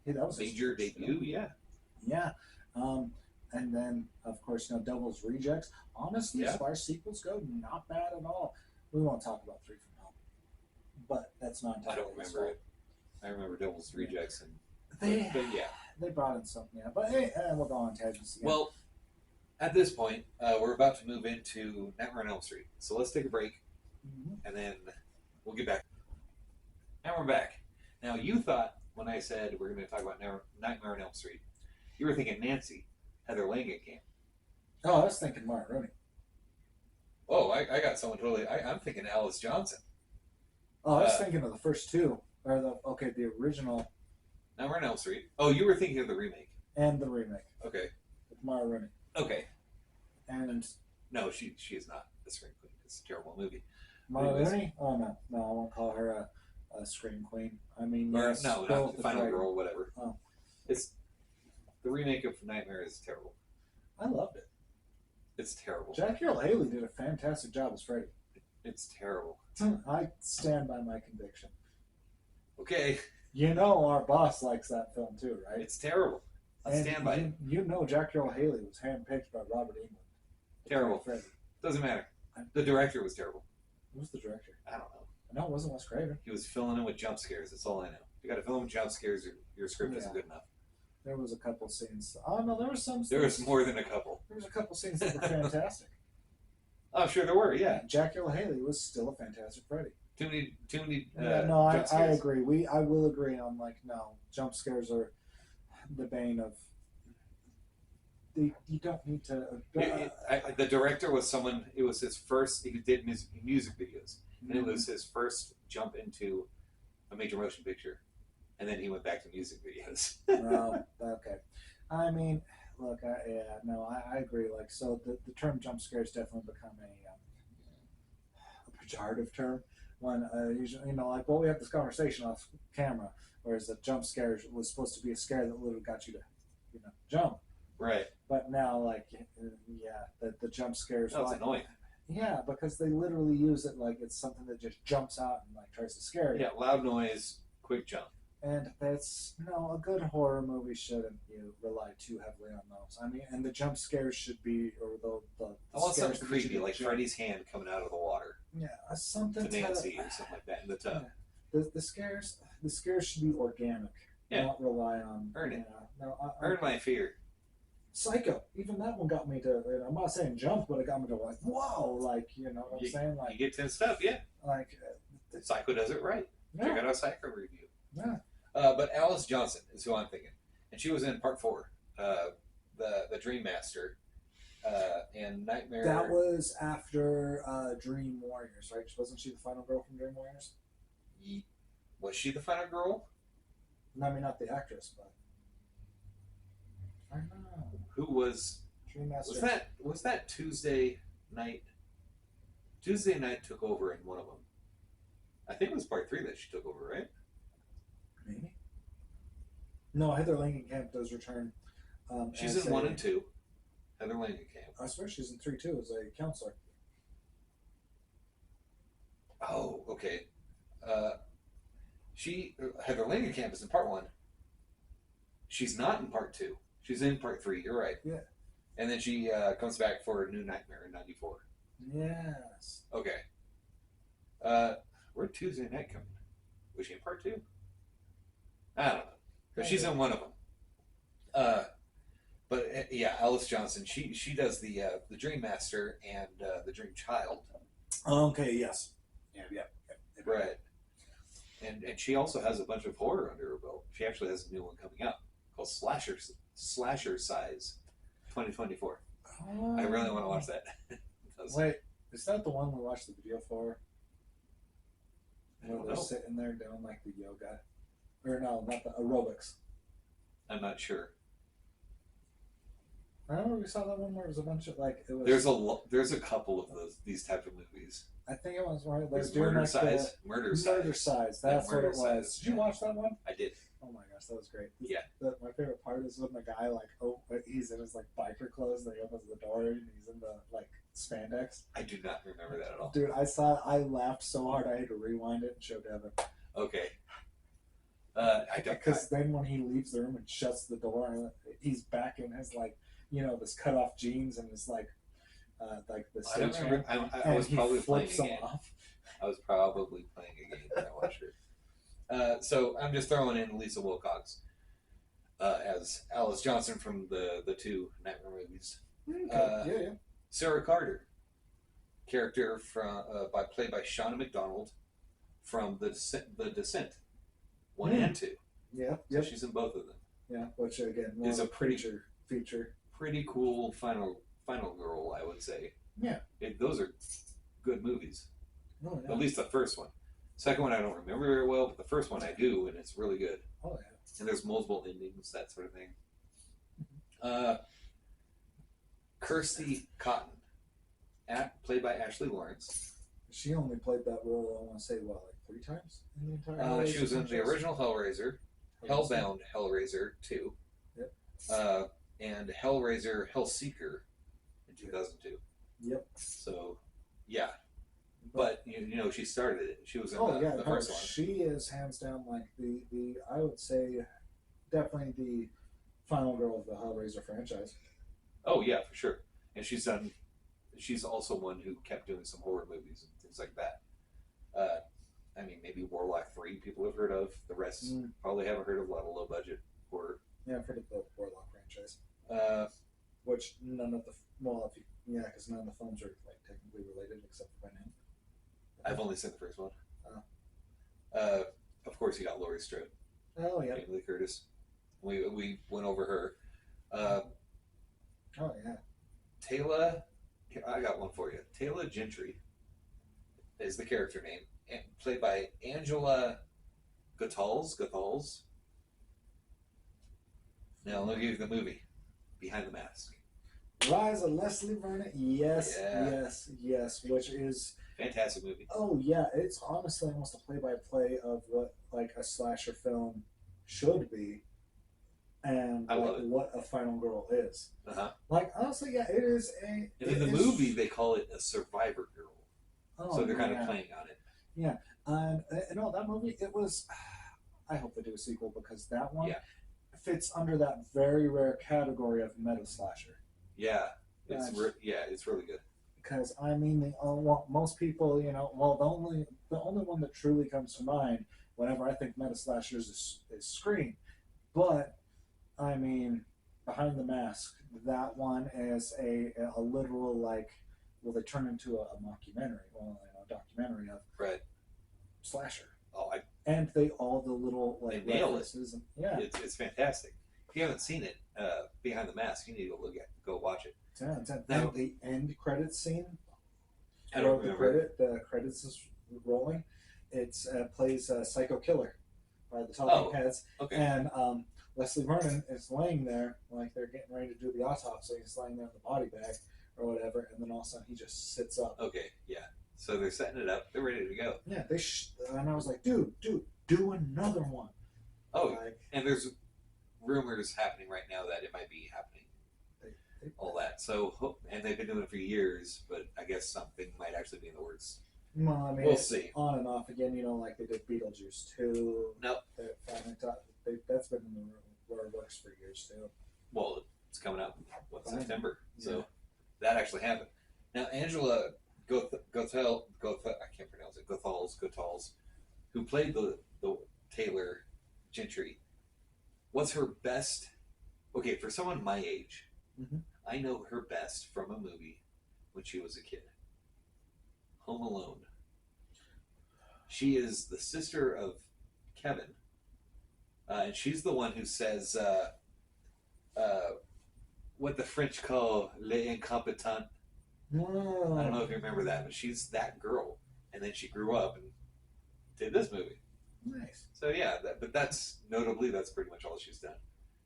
that was major debut, Yeah. Um, and then, of course, Devil's Rejects. Honestly, as Yeah, far as sequels go, not bad at all. We won't talk about Three from Hell, but that's not I entirely don't his remember fault. it. I remember Devil's Yeah. Rejects, and They but yeah. they brought in something, yeah. But hey, we'll go on tangents again. Well, at this point, we're about to move into Nightmare on Elm Street. So let's take a break, Mhm. and then we'll get back. And we're back. Now, you thought when I said we're going to talk about Nightmare on Elm Street, you were thinking Nancy, Heather Langenkamp. Oh, I was thinking Martin Rooney. Oh, I got someone totally. I'm thinking Alice Johnson. Oh, I was thinking of the first two, or the original Nightmare on Elm Street. Oh, you were thinking of the remake. and the remake Okay. with Martin Rooney. Okay. And No, she is not the Scream Queen. It's a terrible movie. Martin Anyways. Rooney? Oh no, no, I won't call her a scream queen. I mean, Or, yes, no, Girl not with the Final Dragon. Girl, whatever. Oh, It's the remake of Nightmare is terrible. I loved it. It's terrible. Jackie Earle Haley did a fantastic job as Freddy. It's terrible. I stand by my conviction. Okay, Our boss likes that film too, right? it's terrible. I And stand by it. Jackie Earle Haley was handpicked by Robert England. to play Terrible. Freddy. Doesn't matter. The director was terrible. Who's the director? I don't know. No, it wasn't Wes Craven. He was filling in with jump scares. That's all I know. You got to fill in with jump scares, your script isn't Yeah. good enough. There was a couple scenes. Oh no, there were some. There was scenes- more than a couple. There was a couple scenes that were fantastic. Oh, sure there were. Yeah, Jackie Earle Haley was still a fantastic Freddy. too many. No, I jump scares. agree. I will agree on no, jump scares are the bane of. You don't need to. The director was someone. It was his first. He did music videos, and it was his first jump into a major motion picture, and then he went back to music videos. Okay. I mean, look, I agree. Like, so the term jump scares definitely become a pejorative term. When usually, like, well, we have this conversation off camera, whereas the jump scare was supposed to be a scare that literally got you to, jump. Right. But now, like, the jump scares. That's annoying. Yeah, because they literally use it like it's something that just jumps out and like tries to scare you. Yeah, loud noise, quick jump. And that's a good horror movie shouldn't rely too heavily on those. I mean, and the jump scares should be, or the I want scares something that you creepy, like jump. Freddy's hand coming out of the water Yeah, something to Nancy or something like that in the tub. The scares should be organic, not rely on Earn it. I Earn my fear. Psycho, even that one got me to. I'm not saying jump, but it got me to like, whoa, like what I'm saying, like you get tense stuff, yeah. like Psycho does it right. yeah, Check out our Psycho review. yeah. But Alice Johnson is who I'm thinking, and she was in part 4, the Dream Master, and Nightmare. That was after Dream Warriors, right? Wasn't she the final girl from Dream Warriors? Was she the final girl? No, I mean not the actress, but I don't know. Who was? Dream Master. Was that Tuesday night? Tuesday night took over in one of them. I think it was part 3 that she took over, right? Maybe. No, Heather Langenkamp does return. She's in 1 and 2. Heather Langenkamp. I swear she's in 3 too as a counselor. Oh, okay. Heather Langenkamp is in part 1. She's not in part 2. She's in part 3. You're right. Yeah. And then she comes back for a new Nightmare in '94. Yes. Okay. Where'd Tuesday night come in? Was she in part 2? I don't know. But she's in one of them. But yeah, Alice Johnson. She does the Dream Master and the Dream Child. Okay. Yes. Yeah. Right. And she also has a bunch of horror under her belt. She actually has a new one coming out called Slasher Size 2024. I really want to watch that. Wait, is that the one we watched the video for? Where they're know. sitting there doing like the yoga, or no, not the aerobics. I'm not sure. I remember we saw that one where it was a bunch of like it was. There's a couple of these type of movies. I think it was where they There's doing Murder like Size. Murder Size. Murder Size. That's what Murder it was. Size, Did you yeah. watch that one? I did. Oh my gosh, that was great. Yeah. My favorite part is when the guy he's in his like biker clothes and he opens the door and he's in the like spandex. I do not remember that at all. Dude, I laughed so hard I had to rewind it and show Devin. Okay. I don't. Because then when he leaves the room and shuts the door, he's back in his like this cut off jeans and his like the I don't stage remember. hand, I and was he probably playing flips a them game. off. I was probably playing a game when I watched it. So I'm just throwing in Lisa Wilcox as Alice Johnson from the two Nightmare movies. Okay. Yeah. Sarah Carter, character played by Shauna McDonald from the Descent, one and two. Yeah. So she's in both of them. Yeah, which again is a pretty feature. Pretty cool final girl, I would say. Yeah. Those are good movies. Oh, yeah. At least the first one. Second one I don't remember very well, but the first one I do, and it's really good. Oh yeah. And there's multiple endings, that sort of thing. Kirsty Cotton, played by Ashley Lawrence. She only played that role, I want to say, like 3 times in the entire She was in the original Hellraiser, Hellbound Hellraiser 2, Yep. and Hellraiser Hellseeker in 2002. Yep. So, yeah. But, she started it. She was in the first one. She is hands down like the I would say, definitely the final girl of the Hellraiser franchise. Oh, yeah, for sure. And she's also one who kept doing some horror movies and things like that. I mean, maybe Warlock 3 people have heard of. The rest probably haven't heard of a lot of low-budget horror. Yeah, I've heard of the Warlock franchise. Which none of the... Well, because none of the films are like technically related except for by name. I've only seen the first one. Oh. Of course, you got Laurie Strode. Oh, yeah. Jamie Lee Curtis. We went over her. Oh, yeah. Taylor... I got one for you. Taylor Gentry is the character name, played by Angela Goethals. Now, let me give you the movie, Behind the Mask. Rise of Leslie Vernon. Yes, Yeah. yes. Which is... Fantastic movie. Oh, yeah. It's honestly almost a play-by-play of what like a slasher film should be. And what a final girl is. Like, honestly, yeah, it is a... And in the movie, they call it a survivor girl. Oh, so they're kind of playing on it. Yeah. And, that movie, it was... I hope they do a sequel because that one fits under that very rare category of meta slasher. Yeah. It's really good. Because, I mean, most people, the only one that truly comes to mind whenever I think meta slashers is Scream. But... I mean, Behind the Mask, that one is a literal, they turn into a mockumentary, a documentary of slasher. Oh, and all the little, they nail it. And, yeah. It's fantastic. If you haven't seen it, Behind the Mask, you need to go watch it. Now, the end credits scene, I don't remember. The credits is rolling, it plays Psycho Killer by the Talking Heads. Okay. And, Leslie Vernon is laying there, like they're getting ready to do the autopsy. He's laying there in the body bag or whatever, and then all of a sudden he just sits up. Okay, yeah. So they're setting it up. They're ready to go. Yeah, and I was like, dude, do another one. Oh, and there's rumors happening right now that it might be happening. All that. So, and they've been doing it for years, but I guess something might actually be in the works. Well, I mean, we'll see. On and off again, like they did Beetlejuice 2. Nope. That's been in the works for years too. Well, it's coming out September, so that actually happened. Now, Angela Goethals, I can't pronounce it. Goethals, who played the Taylor Gentry. What's her best? Okay, for someone my age, I know her best from a movie when she was a kid. Home Alone. She is the sister of Kevin. And she's the one who says what the French call les incompetents. Whoa. I don't know if you remember that, but she's that girl. And then she grew up and did this movie. Nice. So yeah, but that's pretty much all she's done.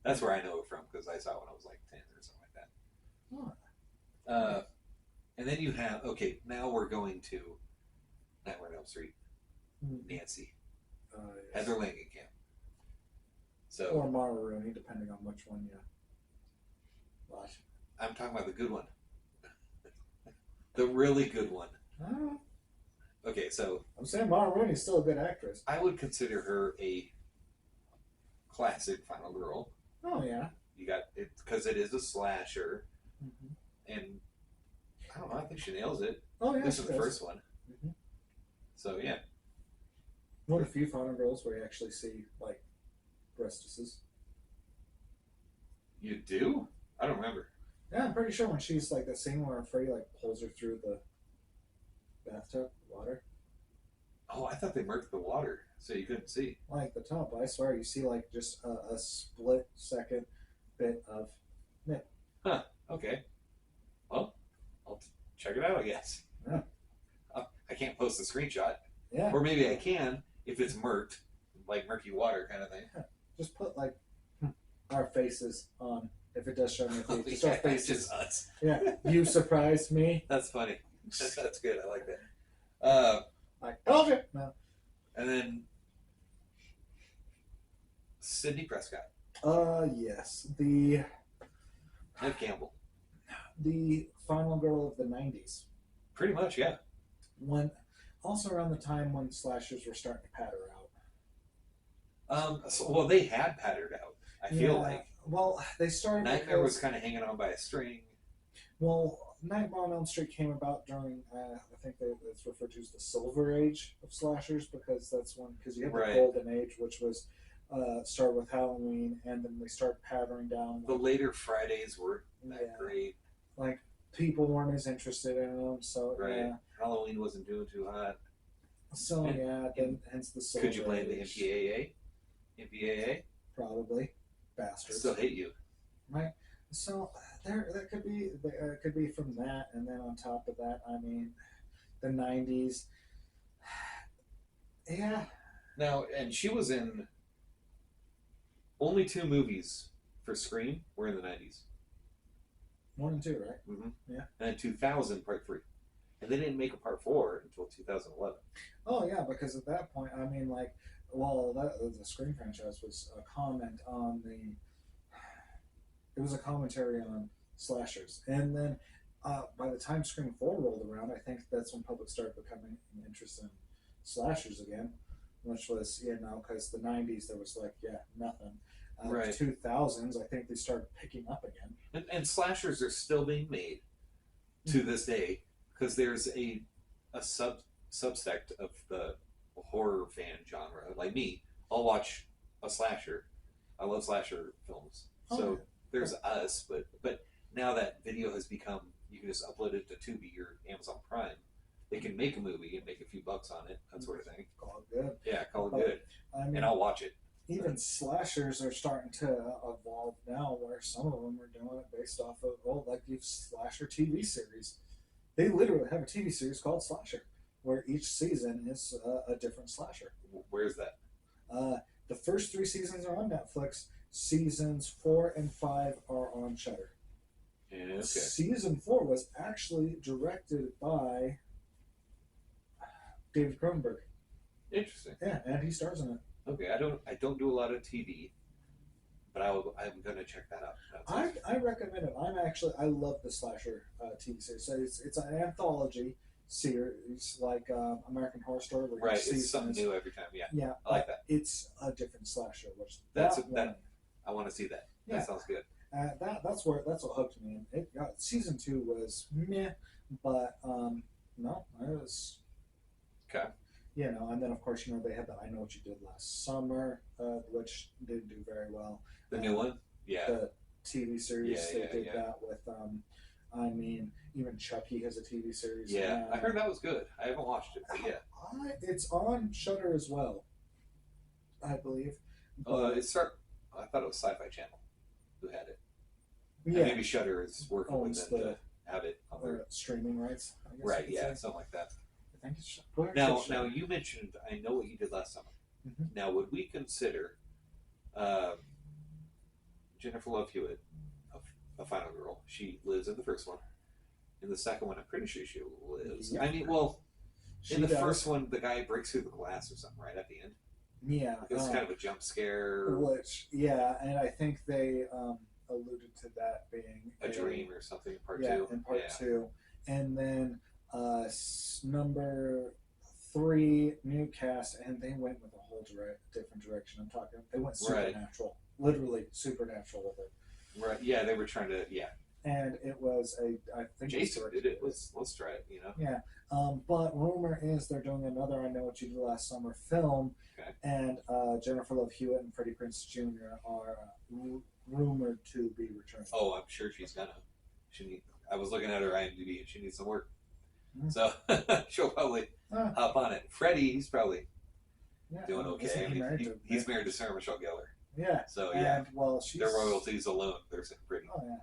That's where I know it from because I saw it when I was like 10 or something like that. And then you have, now we're going to Nightmare on Elm Street. Nancy. Yes. Heather Langenkamp. So, or Mara Rooney, depending on which one you watch. I'm talking about the good one. The really good one. Okay, so... I'm saying Mara Rooney's still a good actress. I would consider her a classic Final Girl. Oh yeah. You got it because it is a slasher, Mm-hmm. and I don't know. I think she nails it. Oh yeah. This is the first one, Mm-hmm. so yeah. One of the few Final Girls where you actually see like breastises. You do? I don't remember. Yeah, I'm pretty sure when she's like that scene where Freddy like pulls her through the bathtub water, Oh, I thought they marked the water so you couldn't see. like the top. I swear you see like just a split second bit of nip. Huh. Okay. Well, I'll check it out, I guess. Yeah. I can't post a screenshot. Yeah. Or maybe I can if it's murked, like murky water kind of thing. Yeah. Just put like our faces on. If it does show me, Oh, just yeah, our faces. just us. Yeah. You surprised me. That's funny. That's good. I like that. Like, okay. No. And then Sidney Prescott, Yes. The Neve Campbell. final girl of the '90s. Pretty much, yeah. When also around the time when slashers were starting to patter out. Well, they had pattered out. I feel like Well, they started. Nightmare was kind of hanging on by a string. Well, Nightmare on Elm Street came about during, I think it's referred to as the Silver Age of slashers because that's when, because you have Right. the Golden Age, which was started with Halloween, and then they started pattering down. The later Fridays weren't that Yeah. great. Like people weren't as interested in them, so Right. yeah. Halloween wasn't doing too hot. So And- yeah, then hence the Silver Could you blame the Age. MPAA? MPAA? Probably, bastards. Still hate you. Right. So that could be from that, and then on top of that, I mean, the '90s. Yeah. Now, and she was in only 2 movies for Scream were in the 90s. 1 and 2, right? Mm-hmm. Yeah. And then 2000, part 3. And they didn't make a part 4 until 2011. Oh yeah, because at that point, I mean, like, well, the Scream franchise was a comment on the. It was a commentary on slashers, and then by the time Scream 4 rolled around, I think that's when public started becoming interested in slashers again, which was because the '90s there was like nothing. Right. 2000s, I think they started picking up again. And slashers are still being made to this day because there's a subsect of the horror fan genre. Like me, I'll watch a slasher. I love slasher films. So yeah. there's us, but now that video has become, you can just upload it to Tubi or Amazon Prime. They can make a movie and make a few bucks on it, that sort of thing. Call it good. Yeah, call it good. I mean, And I'll watch it. even slashers are starting to evolve now, where some of them are doing it based off of like these slasher TV series. They literally have a TV series called Slasher, where each season is a different slasher. Where's that? The first 3 seasons are on Netflix. Seasons 4 and 5 are on Shudder. Yeah, okay. Season 4 was actually directed by David Cronenberg. Interesting. Yeah, and he stars in it. Okay, I don't do a lot of TV, but I'm gonna check that out. I recommend it. I love the slasher TV series. So it's an anthology series like American Horror Story, where Right, each season it's something is- new every time. Yeah, Yeah, I like that. It's a different slasher. Which That's one, I want to see that. Yeah. That sounds good. that's what hooked me. And it got season 2 was meh, but no, it was Okay. and then of course they had the I Know What You Did Last Summer, which didn't do very well. The new one. Yeah. The TV series Yeah, they did yeah. that with. I mean, even Chucky has a TV series. Yeah, I heard that was good. I haven't watched it, but yeah. It's on Shudder as well, I believe. But, I thought it was Sci-Fi Channel who had it. yeah, And maybe Shudder is working with owns them to have it on their streaming rights. I guess right. you could Yeah, say. something like that. I think it's where Now, is Shudder? you mentioned I Know What You Did Last Summer. Mhm. Now, would we consider Jennifer Love Hewitt a final girl? She lives in the first one. In the second one, I'm pretty sure she lives. Yeah. I mean, well, She in the does. first one, the guy breaks through the glass or something right at the end. Yeah, It's kind of a jump scare, and I think they alluded to that being a dream or something. Part yeah, 2. in part 2, and then number three new cast, and they went with a whole different direction. I'm talking. They went Right. supernatural, literally supernatural with it. Right. Yeah, they were trying to. Yeah. And it was I think Jason it was did it. Let's try it. yeah. But rumor is they're doing another I Know What You Did Last Summer film, Okay. and Jennifer Love Hewitt and Freddie Prinze Jr. are rumored to be returning. Oh, I'm sure she's gonna. I was looking at her IMDb, and she needs some work. Mm. So she'll probably hop on it. Freddie, he's probably doing okay. He's married to Sarah Michelle Gellar. Yeah. So yeah. And, well, she's their royalties alone, they're pretty. Oh yeah.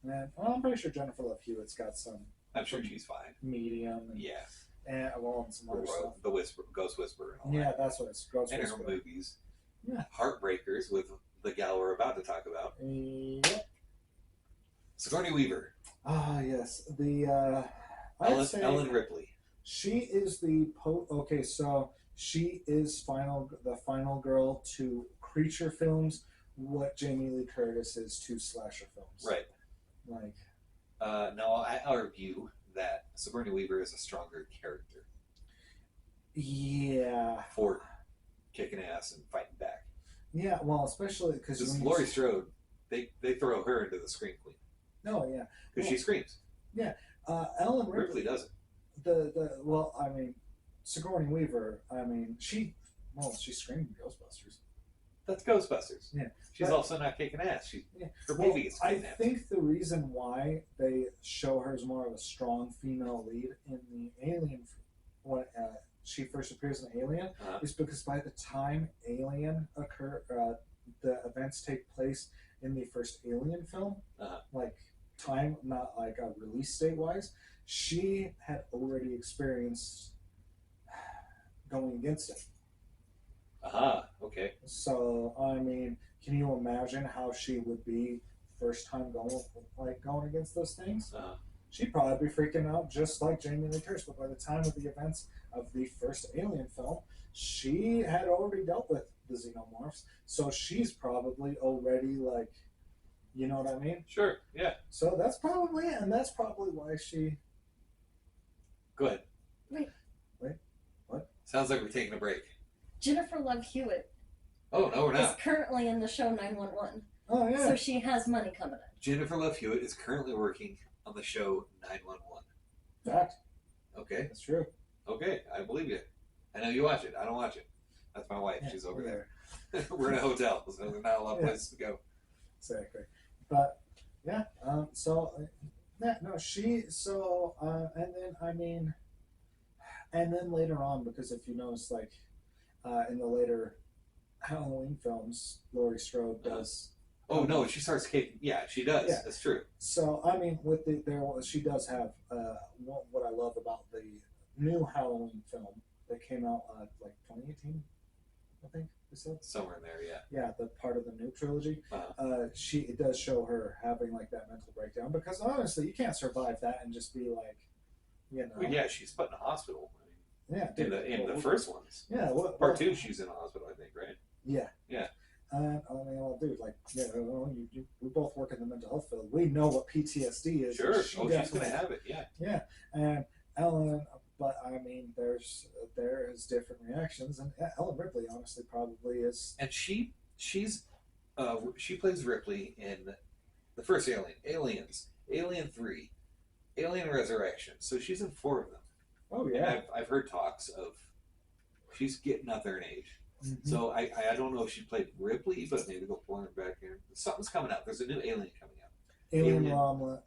And well, I'm pretty sure Jennifer Love Hewitt's got some. I'm sure she's fine. Medium. And, yeah. And well, and some other stuff. The Ghost Whisperer. And all yeah, that. that's what it's. Ghost and Whisperer. her movies. Yeah. Heartbreakers with the gal we're about to talk about. Yep. Sigourney Weaver. Ah, yes. The Ellen Ripley. She is the okay, so she is the final girl to creature films what Jamie Lee Curtis is to slasher films. Right. Like no, I argue that Sigourney Weaver is a stronger character. Yeah. For kicking ass and fighting back. Yeah, well, especially because Laurie Strode, they throw her into the scream queen. No, yeah. Because she screams. Yeah. Ellen Ripley doesn't. I mean, Sigourney Weaver, she screamed in Ghostbusters. That's Ghostbusters. Yeah. She's also not kicking ass. Her baby gets kidnapped. I think the reason why they show her as more of a strong female lead in the Alien, when she first appears in Alien, is because by the time Alien the events take place in the first Alien film, like time, not like a release date wise, she had already experienced going against it. Okay. So I mean, can you imagine how she would be first time going against those things? She'd probably be freaking out just like Jamie Lee Curtis. But by the time of the events of the first Alien film, she had already dealt with the xenomorphs, so she's probably already like, you know what I mean? Sure. Yeah. So that's probably it, and that's probably why she. Go ahead. Wait. What? Sounds like we're taking a break. Jennifer Love Hewitt. Oh no, we're not. Is currently in the show 911. Oh yeah. So she has money coming in. Jennifer Love Hewitt is currently working on the show 911. Fact. Okay. That's true. Okay, I believe you. I know you watch it. I don't watch it. That's my wife. Yeah, she's over there. We're in a hotel, so there's not a lot of places to go. Exactly. But yeah. And then later on, because if you notice, like in the later Halloween films, Laurie Strode does. Oh no, she starts kicking. Yeah, she does. Yeah. That's true. So I mean, she does have what I love about the new Halloween film that came out like 2018, I think they said. Somewhere in there, yeah. Yeah, the part of the new trilogy. It does show her having like that mental breakdown, because honestly, you can't survive that and just be like, you know. Well, yeah, she's put in a hospital. Yeah. In the first ones. Yeah. Part 2, she's in a hospital, I think, right? Yeah. Yeah. I mean, well, dude, like, we both work in the mental health field. We know what PTSD is. Sure. She's gonna have it. Yeah. Yeah, and Ellen, but I mean, there is different reactions, and Ellen Ripley honestly probably is. And she plays Ripley in the first Aliens, Alien 3, Alien Resurrection. So she's in 4 of them. Oh yeah. And I've heard talks of she's getting up there in age. Mm-hmm. So I don't know if she played Ripley, but maybe they'll pull her back in. Something's coming out. There's a new Alien coming out. Alien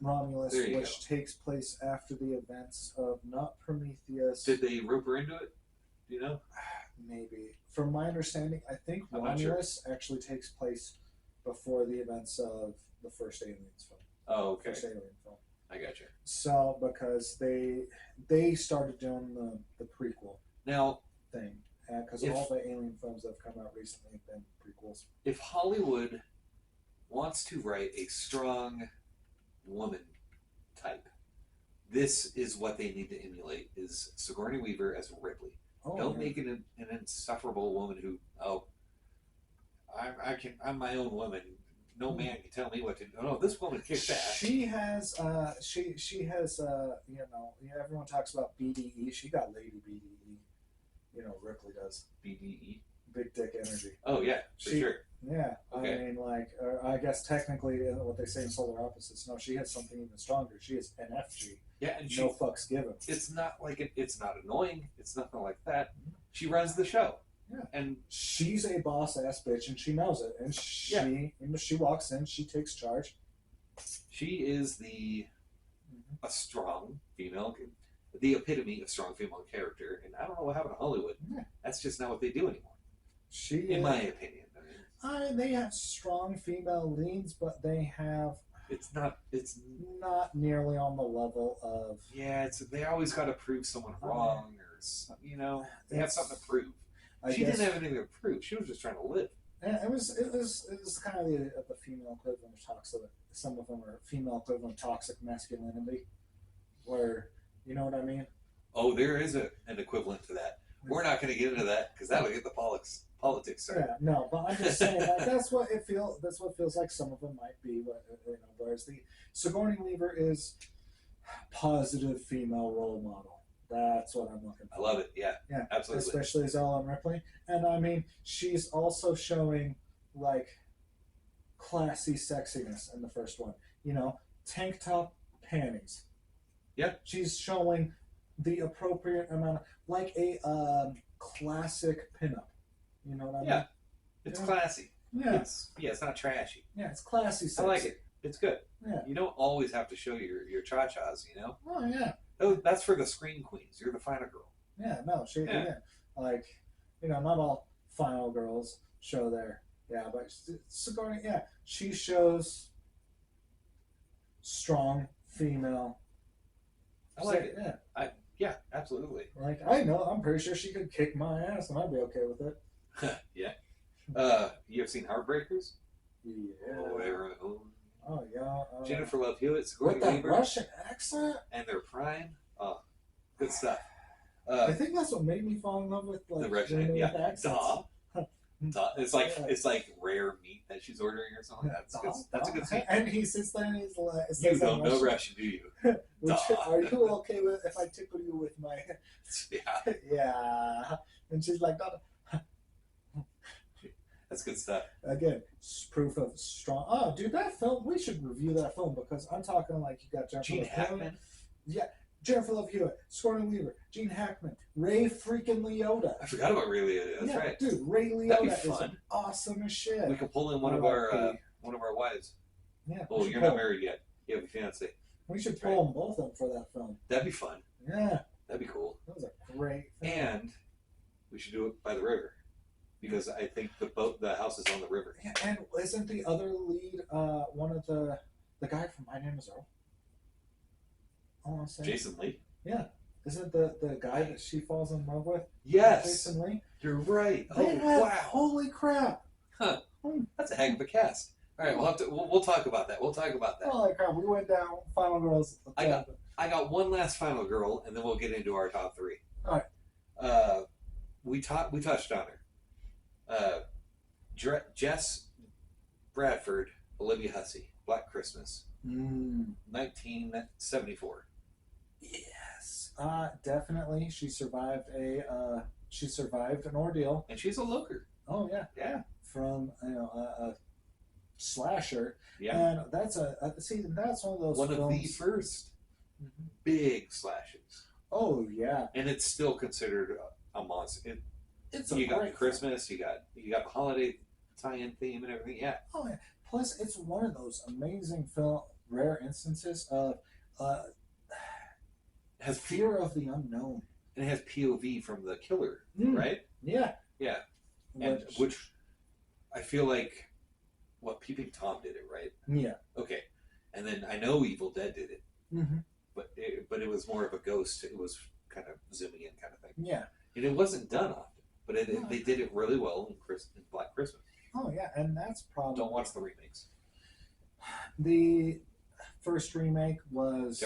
Romulus, which go. takes place after the events of not Prometheus. Did they rope her into it? Do you know? Maybe. From my understanding, I think Romulus actually takes place before the events of the first Aliens film. Oh, okay. First Alien film. I got you. So because they started doing the prequel now thing, because all the Alien films that have come out recently have been prequels. If Hollywood wants to write a strong woman type, this is what they need to emulate: is Sigourney Weaver as Ripley. Don't make it an insufferable woman who, I'm my own woman. No man can tell me what to do. No, this woman kicks ass. She has, everyone talks about BDE. She got Lady BDE. you know, Ripley does. BDE. Big dick energy. Oh yeah, for She- sure. Yeah, Okay. I mean, like, I guess technically, what they say in Solar Opposites. No, she has something even stronger. She is NFG. Yeah, and No fucks given. it's not like it's not annoying. It's nothing like that. She runs the show. Yeah. And She's a boss ass bitch, and she knows it. And she walks in, she takes charge. she is a strong female, the epitome of strong female character. And I don't know what happened to Hollywood. Yeah. That's just not what they do anymore, She, in my opinion. I mean, they have strong female leads, but they have it's not. It's not nearly on the level of. yeah. It's they always got to prove someone wrong, or you know, they have something to prove. She didn't have anything to prove. She was just trying to live. Yeah, it was kind of the female equivalent of toxic. Some of them are female equivalent of toxic masculinity, where you know what I mean. Oh, there is an equivalent to that. We're not going to get into that because that'll get the politics started. Yeah, no, but I'm just saying like, that's what it feels. That's what it feels like. Some of them might be, but you know, whereas the Sigourney Weaver is positive female role model. That's what I'm looking for. I love it. Yeah, Yeah, absolutely. especially as Ellen Ripley, and I mean, she's also showing like classy sexiness in the first one. You know, tank top, panties. Yeah, she's showing the appropriate amount of like a classic pinup. You know what I mean? Yeah, it's classy. Yeah, it's not trashy. Yeah, it's classy. Sexy. I like it. It's good. Yeah, you don't always have to show your cha-chas. You know. Oh yeah. Oh, that's for the screen queens. You're the final girl. Yeah, no, like, you know, not all final girls show their, but Sigourney, she shows strong female. I like it. Yeah. Yeah, absolutely. Like, I know, I'm pretty sure she could kick my ass and I'd be okay with it. Yeah. You have seen Heartbreakers? Yeah. Oh, yeah. Jennifer Love Hewitt, Sigourney with that Weaver, Russian accent? and their prime. Oh, good stuff. I think that's what made me fall in love with like the Russian, with accents. Duh. It's like rare meat that she's ordering or something. That's a good scene. And he sits there and he's like, "You don't know Russian, do you?" Are you okay with if I tickle you with my? Yeah. Yeah. And she's like, That's good stuff. Again, proof of strong. Oh, dude, that film. We should review that film because I'm talking like you got Gene Hackman. Yeah, Jennifer Love Hewitt, Sigourney Weaver, Gene Hackman, Ray freaking Liotta. I forgot about Ray Liotta. That's right, dude. Ray Liotta is awesome as shit. We can pull in one of our wives. Yeah. Oh, you're not married yet. You have a fiance. We should pull them both in for that film. That'd be fun. Yeah. That'd be cool. That was a great film. And we should do it by the river. Because I think the house is on the river. Yeah, and isn't the other lead one of the guy from My Name Is Earl? I want to say Jason Lee. Yeah, isn't the guy that she falls in love with? Yes, Jason Lee. You're right. Wow! Holy crap! Huh? That's a heck of a cast. All right, we'll talk about that. Holy crap! We went down Final Girls. I got one last final girl, and then we'll get into our top three. All right. We touched on her. Jess Bradford, Olivia Hussey, Black Christmas, 1974. Yes, definitely. She survived an ordeal, and she's a looker. Oh yeah, yeah. From a slasher. Yeah, and that's that's one of those. One of the first big slashes. Oh yeah, and it's still considered a monster. You got Christmas, you got the holiday tie-in theme and everything. Yeah. Oh yeah. Plus, it's one of those amazing rare instances of has fear of the unknown, and it has POV from the killer, right? Yeah. Yeah. And which I feel like Peeping Tom did it, right? Yeah. Okay. And then I know Evil Dead did it, but it was more of a ghost. It was kind of zooming in kind of thing. Yeah. And it wasn't done often. But they did it really well in Black Christmas. Oh yeah, and that's probably. Don't watch the remakes. The first remake was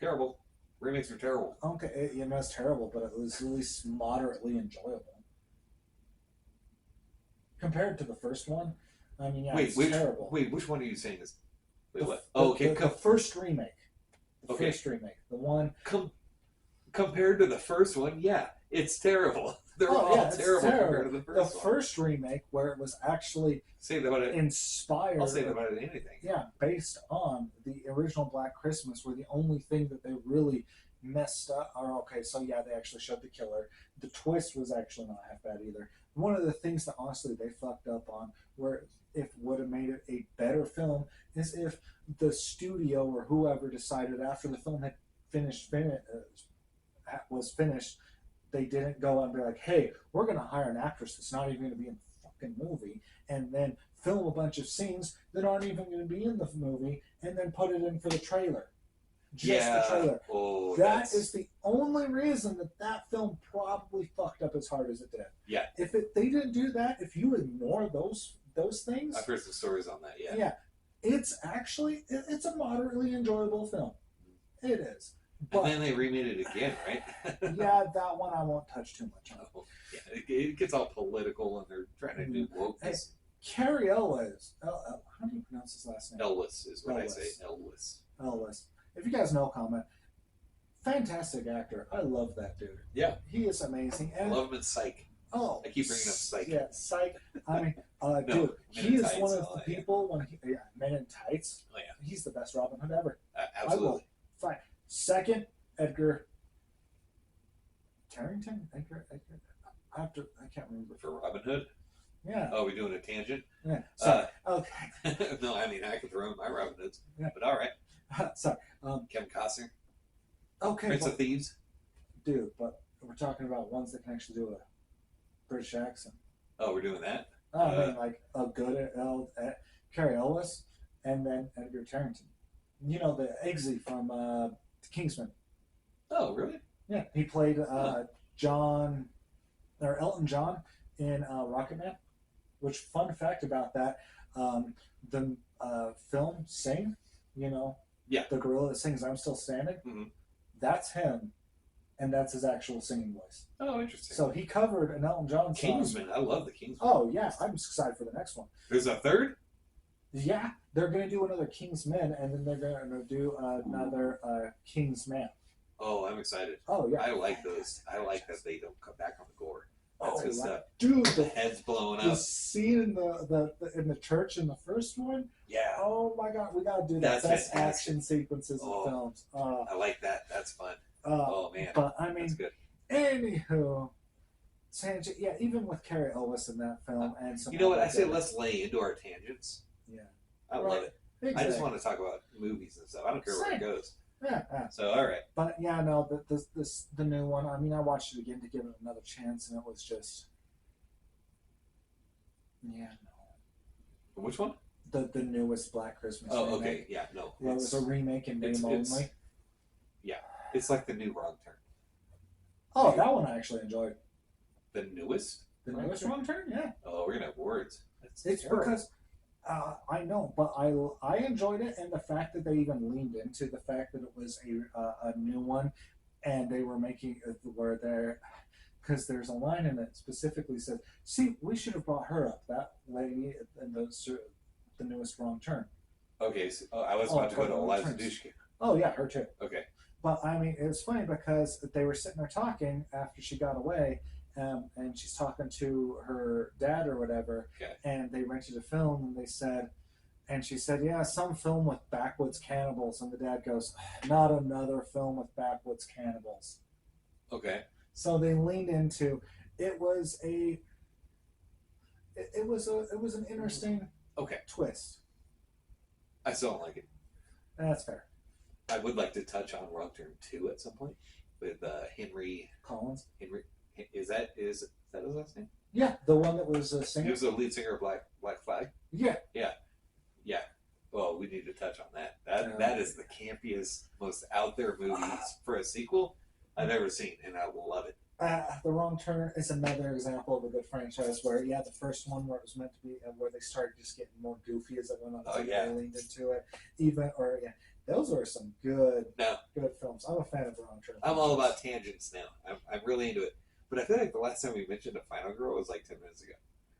terrible. Remakes are terrible. Okay, it's terrible, but it was at least moderately enjoyable compared to the first one. I mean, yeah, it's terrible. Wait, which one are you saying is? Wait, what? The first remake. The first remake. The one. compared to the first one, yeah, it's terrible. They're Oh all yeah, it's terrible terrible. compared to the The first one. first remake, where it was actually Say that about it. inspired. I'll say that about it anything. Yeah, based on the original Black Christmas, where the only thing that they really messed up, or okay, so yeah, they actually showed the killer. The twist was actually not half bad either. One of the things that honestly they fucked up on, where if would have made it a better film, is if the studio or whoever decided after the film had was finished, they didn't go and be like, hey, we're going to hire an actress that's not even going to be in the fucking movie, and then film a bunch of scenes that aren't even going to be in the movie, and then put it in for the trailer. Just the trailer. Oh, That is the only reason that film probably fucked up as hard as it did. Yeah. If they didn't do that, if you ignore those things, I've heard some stories on that. Yeah. yeah, it's actually it's a moderately enjoyable film. It is. But, and then they remade it again, right? yeah, that one I won't touch too much on. Oh, yeah, it gets all political, and they're trying to do wokeness. Hey, Carrie Elwes, how do you pronounce his last name? Elwes is what Elwes. I say. Elwes. Elwes. If you guys know, comment. Fantastic actor. I love that dude. Yeah. He is amazing. And I love him in Psych. oh, I keep bringing up Psych. Yeah, Psych. I mean, No, dude, Men he in is Tights, one of oh, the people when Men in Tights. Oh yeah. He's the best Robin Hood ever. Absolutely. Fine. Second, Edgar Carrington. I can't remember. For Robin Hood. Yeah. Oh, we doing a tangent? Yeah. Sorry. Okay. No, I mean I could throw in my Robin Hoods. Yeah. But all right. Sorry. Kevin Costner. Okay. Prince of Thieves. Dude, but we're talking about ones that can actually do a British accent. Oh, we're doing that. I mean, like a good Carrie Elwes, and then Edgar Carrington. You know the Eggsy from Kingsman. Oh, really? Yeah, he played John or Elton John in Rocketman. Which fun fact about that, the film Sing, you know, yeah, the gorilla that sings "I'm Still Standing." Mm-hmm. That's him, and that's his actual singing voice. Oh, interesting. So he covered an Elton John song. Kingsman. I love the Kingsman. Oh yeah, I'm excited for the next one. There's a third? Yeah, they're going to do another Kingsman, and then they're going to do another Kingsman. Oh, I'm excited. Oh yeah, I like those. I like that they don't come back on the gore. That's oh, good stuff. Dude, The head's blowing the up. scene in the church in the first one. Yeah. Oh my God, we got to do the That's best fantastic. action sequences in films. I like that. That's fun. Oh man, but I mean, that's good. anywho, tangent. Yeah, even with Carrie Elwes in that film, and some. You know what? I say other- let's lay into our tangents. Yeah. I love it. Exactly. I just want to talk about movies and stuff. I don't care where it goes. Yeah. So all right. But yeah, no, the new one. I mean, I watched it again to give it another chance, and it was just. Yeah, no. Which one? The newest Black Christmas. Oh, remake. okay. Yeah, no. Well, it was a remake in name only. Yeah, it's like the new Wrong Turn. Oh, that one I actually enjoyed. The newest? The newest Wrong Turn, yeah. Oh, we're gonna have words. It's terrible. because I know, but I enjoyed it, and the fact that they even leaned into the fact that it was a new one, and they were making it where they're. Because there's a line in it specifically says, "See, we should have brought her up. That lady in the newest Wrong Turn." Okay, so I was about to go to Eliza Dushku. Oh yeah, her too. Okay. But I mean, it was funny because they were sitting there talking after she got away, and she's talking to her dad or whatever, Okay. and they rented a film, and they said, and she said, "Yeah, some film with backwoods cannibals," and the dad goes, "Not another film with backwoods cannibals." Okay. So they leaned into it was an interesting twist. I still don't like it. That's fair. I would like to touch on Wrong Turn 2 at some point with Henry Collins. Is that his last name? Yeah, the one that was a singer. He was the lead singer of Black Flag. Yeah. Well, we need to touch on that. That is the campiest, most out there movie for a sequel I've ever seen, and I love it. The Wrong Turn is another example of a good franchise where, the first one where it was meant to be, where they started just getting more goofy as it went on. Oh, yeah. They leaned into it. Those were some good films. I'm a fan of The Wrong Turn. I'm all about tangents now. I'm really into it. But I feel like the last time we mentioned a Final Girl was like 10 minutes ago.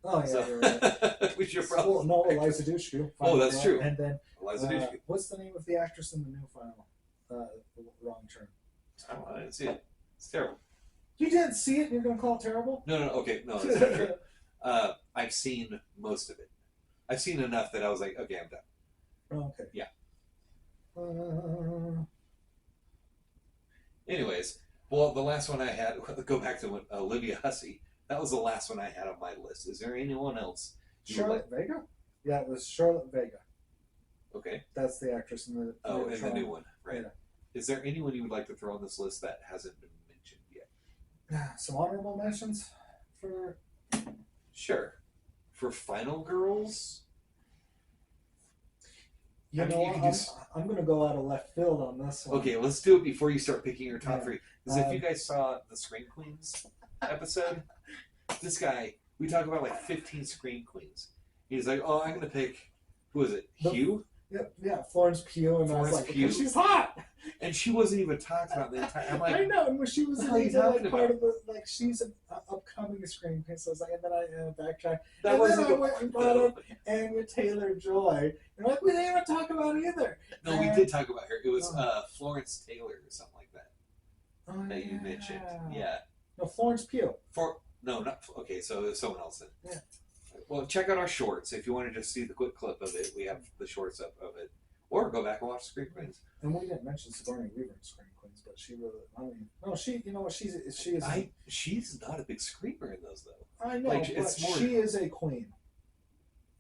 Oh, yeah, So, you're right. we should probably. Well, no, Eliza Dushku. Oh, that's true. And then, Eliza what's the name of the actress in the new Final Wrong Turn? I don't know. I didn't see it. It's terrible. You didn't see it and you're going to call it terrible? No, okay, no, that's not true. I've seen most of it. I've seen enough that I was like, okay, I'm done. Okay. Yeah. Uh, Anyways, well, the last one I had, go back to Olivia Hussey. That was the last one I had on my list. Is there anyone else? Charlotte Vega? Yeah, it was Charlotte Vega. Okay. That's the actress in the. Oh, and the new one, right? Yeah. Is there anyone you would like to throw on this list that hasn't been mentioned yet? Some honorable mentions for. Sure. For Final Girls. You know what? I'm going to go out of left field on this one. Okay, let's do it before you start picking your top Yeah. three. Because if you guys saw the Scream Queens episode, this guy, we talk about like 15 Scream Queens. He's like, oh, I'm going to pick, who is it? Hugh? Yep, yeah, Florence Pugh, and Florence I was like, Pugh. she's hot. And she wasn't even talked about the entire. I'm like, I know, and when she was what the hell are you even, talking like part about? of the, like she's an upcoming Scream Queen, so I was like, and then I backtracked, That and wasn't then I the- went and brought up Anya Taylor-Joy, and like we didn't even talk about it either. No, we did talk about her. It was Florence Taylor or something like that Oh, that you mentioned. Yeah. No, Florence Pugh. No, not okay. So it's someone else then. Yeah. Well, check out our shorts if you want to just see the quick clip of it. We have the shorts up of it, or go back and watch Scream Queens. And we didn't mention Sigourney Weaver in Scream Queens, but she really, I mean, no, she, you know what, she is. She's not a big screamer in those though. I know, like, but it's more- she is a queen.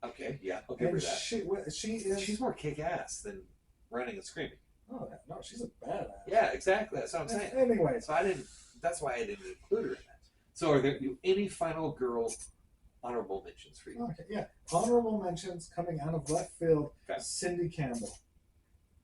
Okay, yeah, I'll give her And that. she is. She's more kick-ass than running and screaming. Oh no, she's a badass. Yeah, exactly. That's what I'm saying. Anyways, So I didn't. That's why I didn't include her in that. So are there any final girl honorable mentions for you? okay, yeah. Honorable mentions coming out of left field: Okay. Cindy Campbell,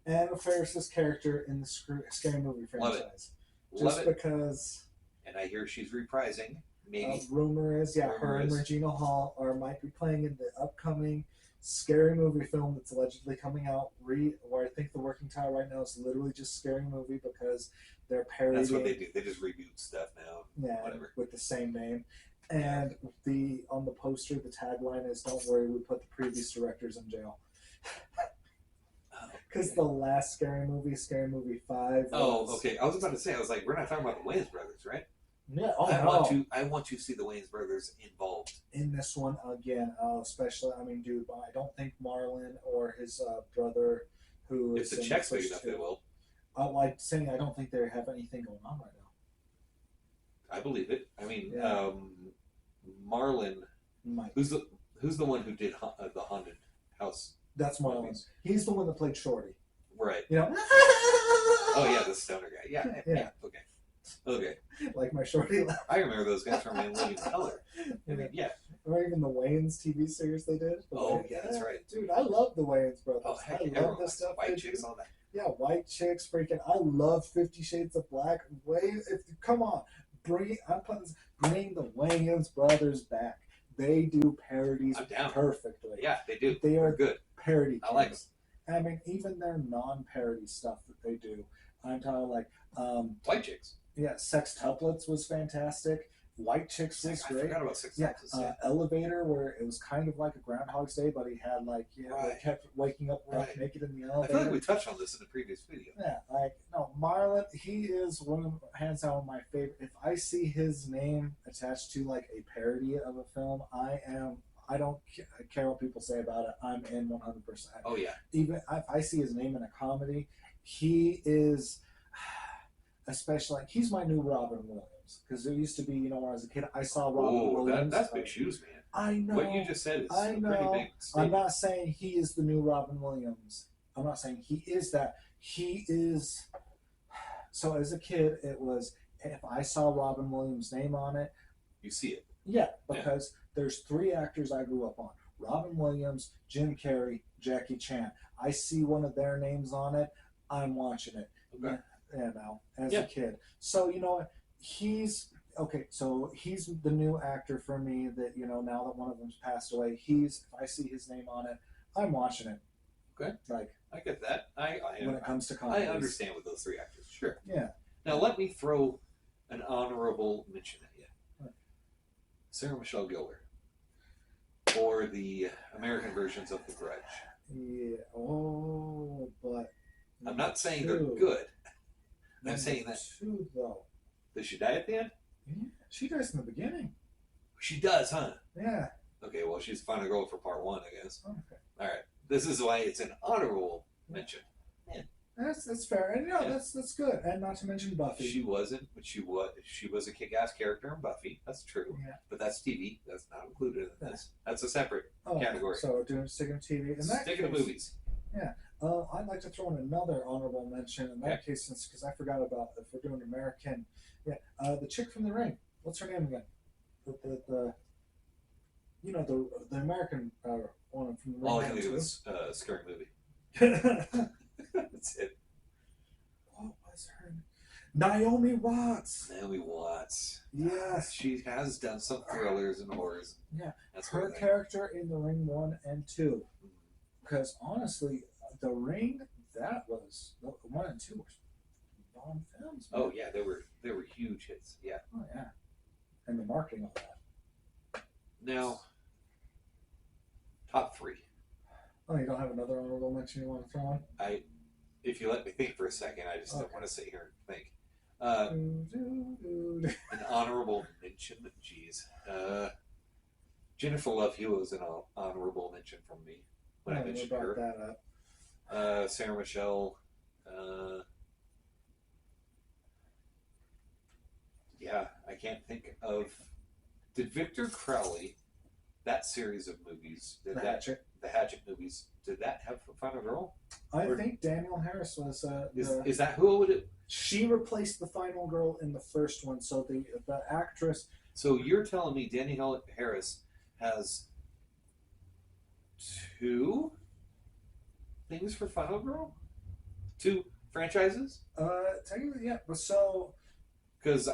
Anna Faris's character in the Scary Movie Love it. franchise. Love Just it. because And I hear she's reprising. Maybe. rumor is, Rumor her and is. Regina Hall might be playing in the upcoming Scary Movie film that's allegedly coming out. Where I think the working title right now is literally just Scary Movie because they're parodying. That's what they do. They just reboot stuff now. Yeah, Whatever. with the same name. And on the poster, the tagline is "Don't worry, we put the previous directors in jail." Because the last Scary Movie 5. Oh, okay. I was about to say. I was like, we're not talking about the Wayans brothers, right? Yeah. I want to see the Wayans brothers involved. In this one again, especially, I mean, dude, I don't think Marlon or his brother, who If is the in check's big first enough, two- they will. like saying, I don't think they have anything going on right now. I believe it. I mean, Yeah. Marlon. Mike. Who's the one who did the haunted house? That's Marlon. movies? He's the one that played Shorty. Right. You know? Oh yeah, the stoner guy. Yeah. Yeah. Okay. Like my Shorty. I remember those guys from In Living Color. I mean, yeah. Or even the Wayans TV series they did. Oh, yeah, that's right. Dude, I love the Wayans brothers. Oh heck, I yeah, love everyone this likes stuff. white they chicks, do. all that. Yeah, white chicks, freaking. I love 50 Shades of Black. Come on, bring the Wayans brothers back. They do parodies I'm down. perfectly. Yeah, they do. They are They're good. parody. I like kings. I mean, even their non-parody stuff that they do. I'm talking like, White chicks. yeah, Sextuplets was fantastic. White Chicks was I great. forgot about Six Yeah, Senses. Elevator, where it was kind of like a Groundhog's Day, but he had like, Right. they kept waking up Right. naked in the I elevator. feel like we touched on this in the previous video. Yeah, like no, Marlon. He is one of hands down my favorite. If I see his name attached to like a parody of a film, I don't care what people say about it. I'm in 100%. Oh yeah. Even if I see his name in a comedy, he is, especially like he's my new Robin Williams. Because there used to be, when I was a kid, I saw Robin Oh, Williams. that's big shoes, man. I know. What you just said is I a pretty know. big I'm statement. not saying he is the new Robin Williams. I'm not saying he is that. He is. So as a kid, it was if I saw Robin Williams' name on it. You see it. Yeah, because there's 3 actors I grew up on: Robin Williams, Jim Carrey, Jackie Chan. I see one of their names on it, I'm watching it. Okay. As Yeah. a kid. So you know what? He's okay. So he's the new actor for me. That now that one of them's passed away, if I see his name on it, I'm watching it. Okay. Like I get that. when it comes to I comedies. understand with those 3 actors. Sure. Yeah. Now let me throw an honorable mention at you. Right. Sarah Michelle Gellar. Or the American versions of The Grudge. Yeah. Oh, but I'm not saying they're two. good. I'm Number saying that 2 though. Does she die at the end? Yeah, she dies in the beginning. She does, huh? Yeah. Okay, well, she's the final girl for part 1, I guess. Okay. All right. This is why it's an honorable mention. That's fair, and Yeah. that's good. And not to mention Buffy. She wasn't, but she was a kick-ass character in Buffy. That's true. Yeah. But that's TV. That's not included in this. That's a separate Oh, category. So we're doing sticking to TV. In that Sticking to case, movies. Yeah. I'd like to throw in another honorable mention in that case, since because I forgot about if we're doing American. Yeah. The chick from The Ring. What's her name again? The you know the American one from The Ring. All I can think of is Scary Movie. That's it. What was her name? Naomi Watts. Naomi Watts. Yes. She has done some thrillers and horrors. Yeah. That's Her what I think. character in The Ring 1 and 2. Because honestly, The Ring, that was the 1 and 2 were bomb films. Man. Oh yeah, they were huge hits. Yeah. Oh yeah. And the marketing of that. Now, top 3. Oh, you don't have another honorable mention you want to throw in? If you let me think for a second, I just don't Okay. want to sit here and think. An honorable mention, jeez. Jennifer Love Hewitt was an honorable mention from me when I mentioned brought her. that up. Sarah Michelle. Yeah, I can't think of. Did Victor Crowley, that series of movies, The Hatchet. the Hatchet movies, did that have a final girl? I Or- think Danielle Harris was Is that who would it? she replaced the final girl in the first one. So the actress. So you're telling me Danielle Harris has 2 things for Final Girl? 2 franchises? Technically, yeah. But so Because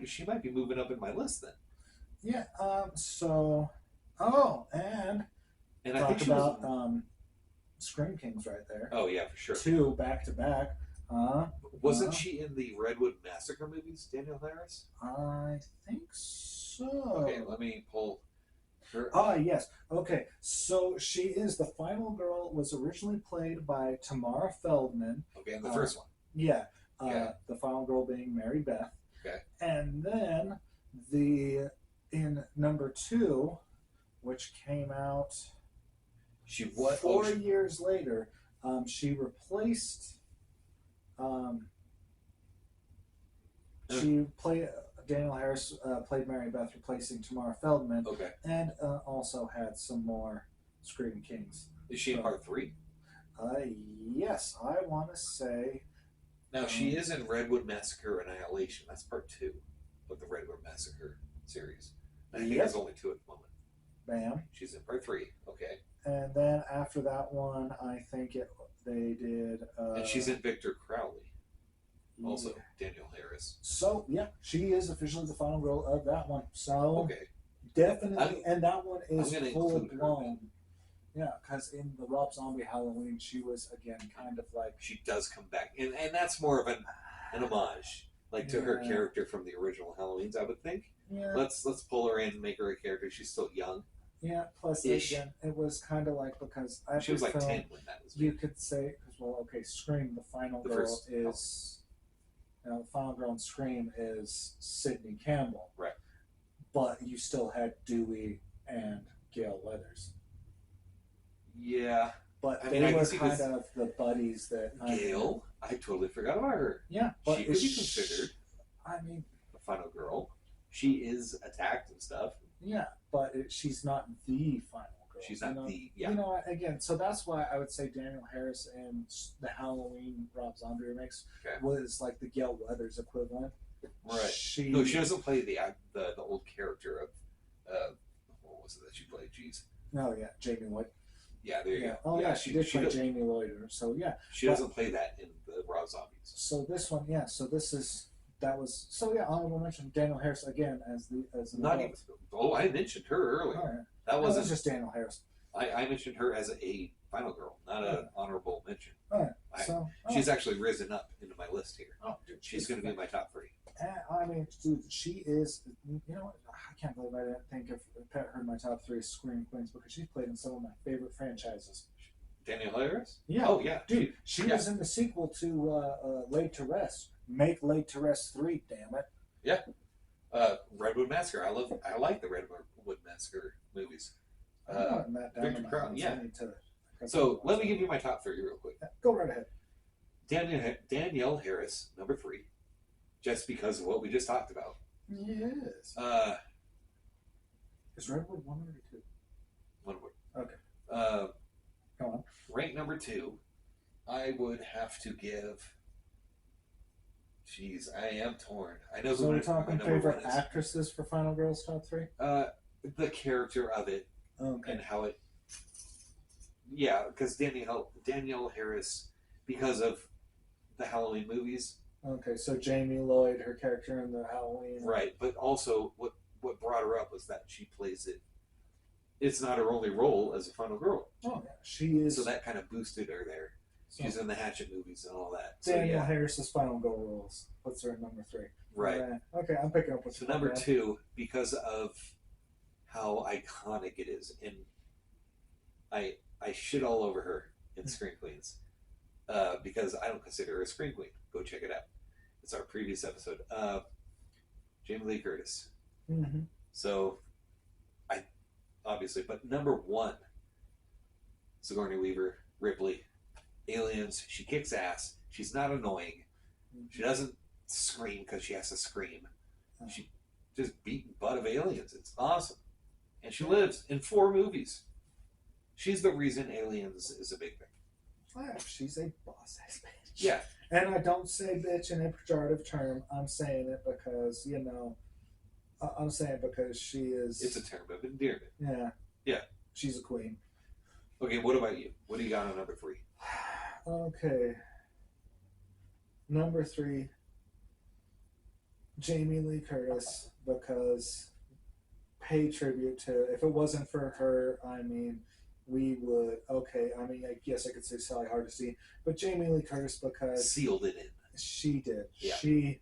she might be moving up in my list then. yeah. And And I talk think she about was. Scream Kings right there. Oh yeah, for sure. 2 back to back. Wasn't she in the Redwood Massacre movies, Danielle Harris? I think so. Okay, let me pull her. Yes. Okay, so she is the final girl. Was originally played by Tamara Feldman. Okay, in the first one. Yeah. Okay. The final girl being Mary Beth. Okay. And then in number 2, which came out She what? 4 years later, she replaced. She played Danielle Harris played Mary Beth, replacing Tamara Feldman, Okay. and also had some more Scream Kings. Is she in part 3? Yes, I want to say. Now she is in Redwood Massacre Annihilation. That's part 2 of the Redwood Massacre series. I think there's only 2 at the moment. Bam. She's in part 3. Okay. And then after that one, I think they did. And she's in Victor Crowley. Also, yeah. Danielle Harris. So yeah, she is officially the final girl of that one. So Okay. definitely, and that one is I'm gonna full include her blown. Yeah, because in the Rob Zombie Halloween, she was again kind of like. She does come back, and that's more of an homage, like to her Yeah. character from the original Halloweens. I would think. Yeah. Let's pull her in, and make her a character. She's still young. Yeah. Plus, Ish. again, it was kind of like because She was like film, 10 when that was. You made. could say, well, okay, Scream, the final The girl first- is. The final girl in Scream is Sydney Campbell. Right. But you still had Dewey and Gail Weathers. Yeah, But I they mean, I can were see kind this- of the buddies that. Gail. I totally forgot about her. Yeah, but She could be it's- considered I mean, the final girl. She is attacked and stuff. yeah, but she's not the final girl. She's not you know? the yeah. You know, again, so that's why I would say Danielle Harris in the Halloween Rob Zombie remix Okay. was like the Gail Weathers equivalent. Right. She, No, she doesn't play the old character of what was it that she played? Jeez. Oh yeah, Jamie Lloyd. Yeah, there you Yeah. go. Oh yeah, she did play does- Jamie Lloyd. So yeah. She doesn't play that in the Rob Zombies. So this one, yeah. So that was honorable mention. Danielle Harris again as an Not adult. even. Oh, I mentioned her earlier. Oh, yeah. That No, wasn't that's just Danielle Harris. I mentioned her as a final girl, not an honorable mention. All right. I- So She's actually risen up into my list here. dude, She's going to be in my top 3. I mean, dude, she is. You know what? I can't believe I didn't think of her in my top 3 Scream Queens because she's played in some of my favorite franchises. Danielle Harris? Yeah. Oh, yeah. Dude, she was in the sequel to Laid to Rest. Make Laid to Rest 3, damn it. Redwood Massacre. I like the Redwood Massacre movies. I'm writing that down Victor in my Crowd, notes. yeah. I need to. So let me give you my top three real quick. Go right ahead. Danielle Harris, number 3, just because of what we just talked about. Yes. Is Redwood 1 or 2? One word. Okay. Come on. Rank number 2, I would have to give. Jeez, I am torn. I know So who we're my talking number favorite 1 is. actresses for Final Girls top 3? The character of it Okay. and how it. Yeah, because Danielle Harris, because of the Halloween movies, Okay, so Jamie Lloyd, her character in the Halloween. right? But also, what brought her up was that she plays it. It's not her only role as a final girl, Oh yeah, she is. so that kind of boosted her there. So She's in the Hatchet movies and all that. So Danielle yeah, Harris's Final Girl roles. Puts her at number 3. right. Okay, I'm picking up with So you on number that. 2, because of how iconic it is, and I shit all over her in Scream Queens, because I don't consider her a Scream Queen. Go check it out. It's our previous episode. Jamie Lee Curtis. Mm-hmm. So, I obviously, but number 1, Sigourney Weaver, Ripley, Aliens. She kicks ass. She's not annoying. She doesn't scream because she has to scream. She just beat butt of aliens. It's awesome, and she lives in 4 movies. She's the reason Aliens is a big thing. Yeah, she's a boss ass bitch. Yeah, And I don't say bitch in a pejorative term. I'm saying it because, I'm saying because she is. it's a term of endearment. Yeah. Yeah. She's a queen. Okay, what about you? What do you got on number 3? Okay. Number 3, Jamie Lee Curtis, because pay tribute to. If it wasn't for her, I mean, we would. Okay, I mean, I guess I could say Sally Hardesty, but Jamie Lee Curtis because Sealed it in. she did. Yeah.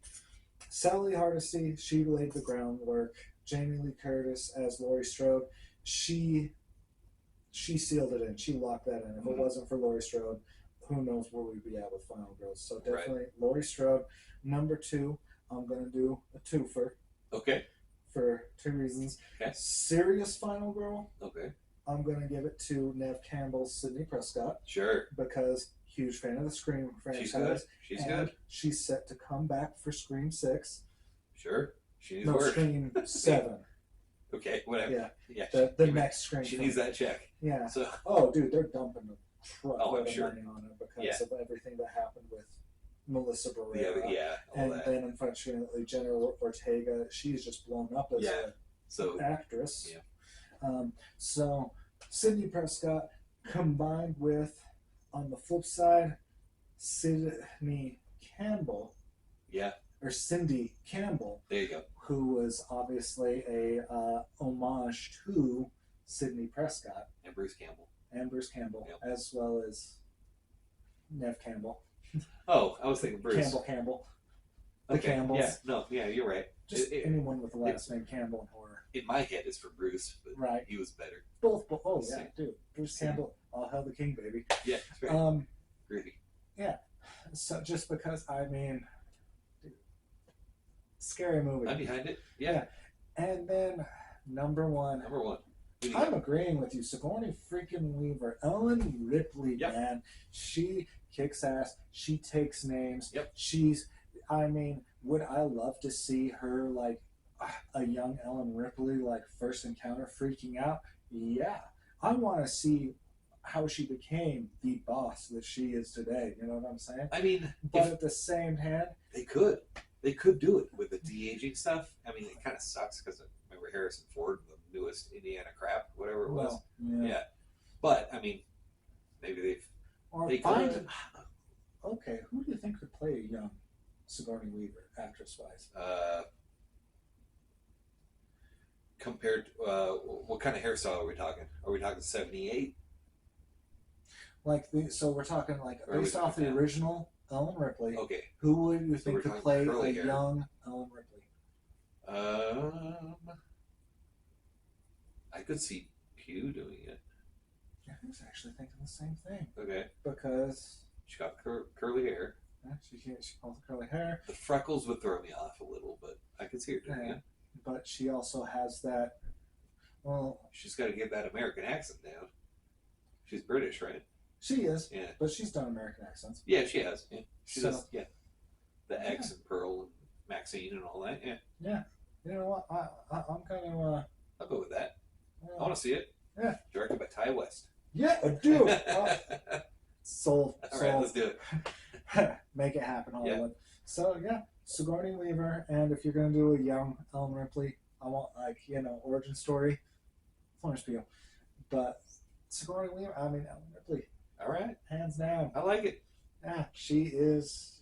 Sally Hardesty, she laid the groundwork. Jamie Lee Curtis as Laurie Strode, she sealed it in. She locked that in. If it wasn't for Laurie Strode, who knows where we'd be at with Final Girls. So definitely Laurie Strode. Number 2, I'm going to do a twofer Okay. for 2 reasons. Okay. Serious Final Girl, Okay. I'm going to give it to Nev Campbell's Sidney Prescott Sure. because huge fan of the Scream franchise. She's good. She's and good. She's set to come back for Scream 6. Sure. She needs No, work. Scream 7. Okay, whatever. Yeah. Yeah. The next Scream She film. needs that check. Yeah. So Oh, dude, they're dumping a truckload Oh, I'm of sure. money on it because of everything that happened with Melissa all and that. then unfortunately Jenna Ortega. She's just blown up as So an actress. yeah. So Sidney Prescott combined with, on the flip side, Sydney Campbell. Yeah. Or Cindy Campbell, There you go. who was obviously a homage to Sidney Prescott And Bruce Campbell. and Bruce Campbell, Yep. as well as Nev Campbell. Oh, I was thinking Bruce. Campbell. The Okay. Campbells. Yeah. No. Yeah. You're right. Just anyone with the last name Campbell in horror. In my head, it's for Bruce, but Right. he was better. Both. Oh, yeah, Same. dude. Bruce Same. Campbell. All hell the king, baby. Yeah. That's right. Groovy. So just because, I mean, dude, scary movie. I'm behind it. Yeah. And then, number 1. Number 1. I'm agreeing with you. Sigourney freaking Weaver. Ellen Ripley, Yep. man. She kicks ass. She takes names. Yep. I mean, would I love to see her, like, a young Ellen Ripley, like, first encounter freaking out? Yeah. I want to see how she became the boss that she is today. You know what I'm saying? I mean, But if at the same hand, they could do it with the de-aging stuff. I mean, it kind of sucks because remember Harrison Ford, the newest Indiana crap, whatever it was. well, Yeah. But I mean, maybe Or they find. could. Okay, who do you think could play a young Sigourney Weaver, actress-wise? Compared, what kind of hairstyle are we talking? Are we talking 78? Like, so we're talking like Or based we- off the yeah. original Ellen Ripley. Okay. Who would you So think we're could talking play curly a hair. young Ellen Ripley? I could see Pew doing it. I was actually thinking the same thing Okay. because She got curly hair. she calls the curly hair. The freckles would throw me off a little, but I could it's here. Yeah. Yeah. But she also has that. Well, She's got to get that American accent down. She's British, right? she is, Yeah. but she's done American accents. Yeah, she has. Yeah. She So- does. Yeah. The X and Pearl and Maxine and all that. Yeah. Yeah. You know what? I'm kind of. I'll go with that. I want to see it. Yeah. Directed by Ty West. Yeah, dude. Sold. All right, let's do it. Make it happen, Hollywood. So yeah, Sigourney Weaver, and if you're gonna do a young Ellen Ripley, I want origin story, Florence Pugh. But Sigourney Weaver, I mean Ellen Ripley, All right. hands down. I like it. Yeah, she is.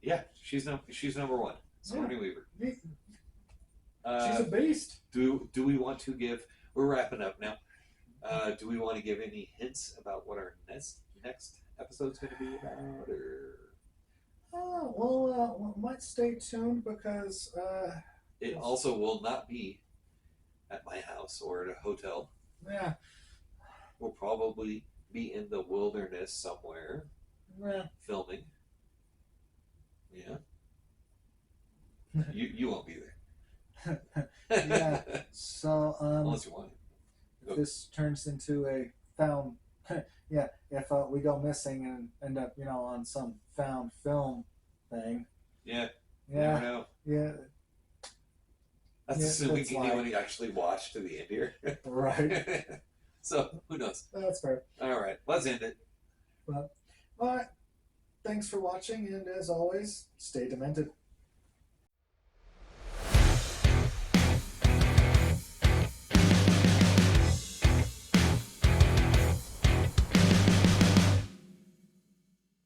Yeah, she's number one. Sigourney Weaver. She's a beast. Do we want to give? We're wrapping up now. Do we want to give any hints about what our next episode's going to be about? Or Well, might stay tuned because it also will not be at my house or at a hotel. yeah, We'll probably be in the wilderness somewhere filming. Yeah. You won't be there. yeah. So Unless you want. if this turns into a found, yeah, if we go missing and end up on some found film thing, Yeah. You never yeah, know. yeah, That's Yeah, assuming that's anyone actually watched to the end here. right. So who knows? That's fair. All right, let's end it. All right. Thanks for watching, and as always, stay demented.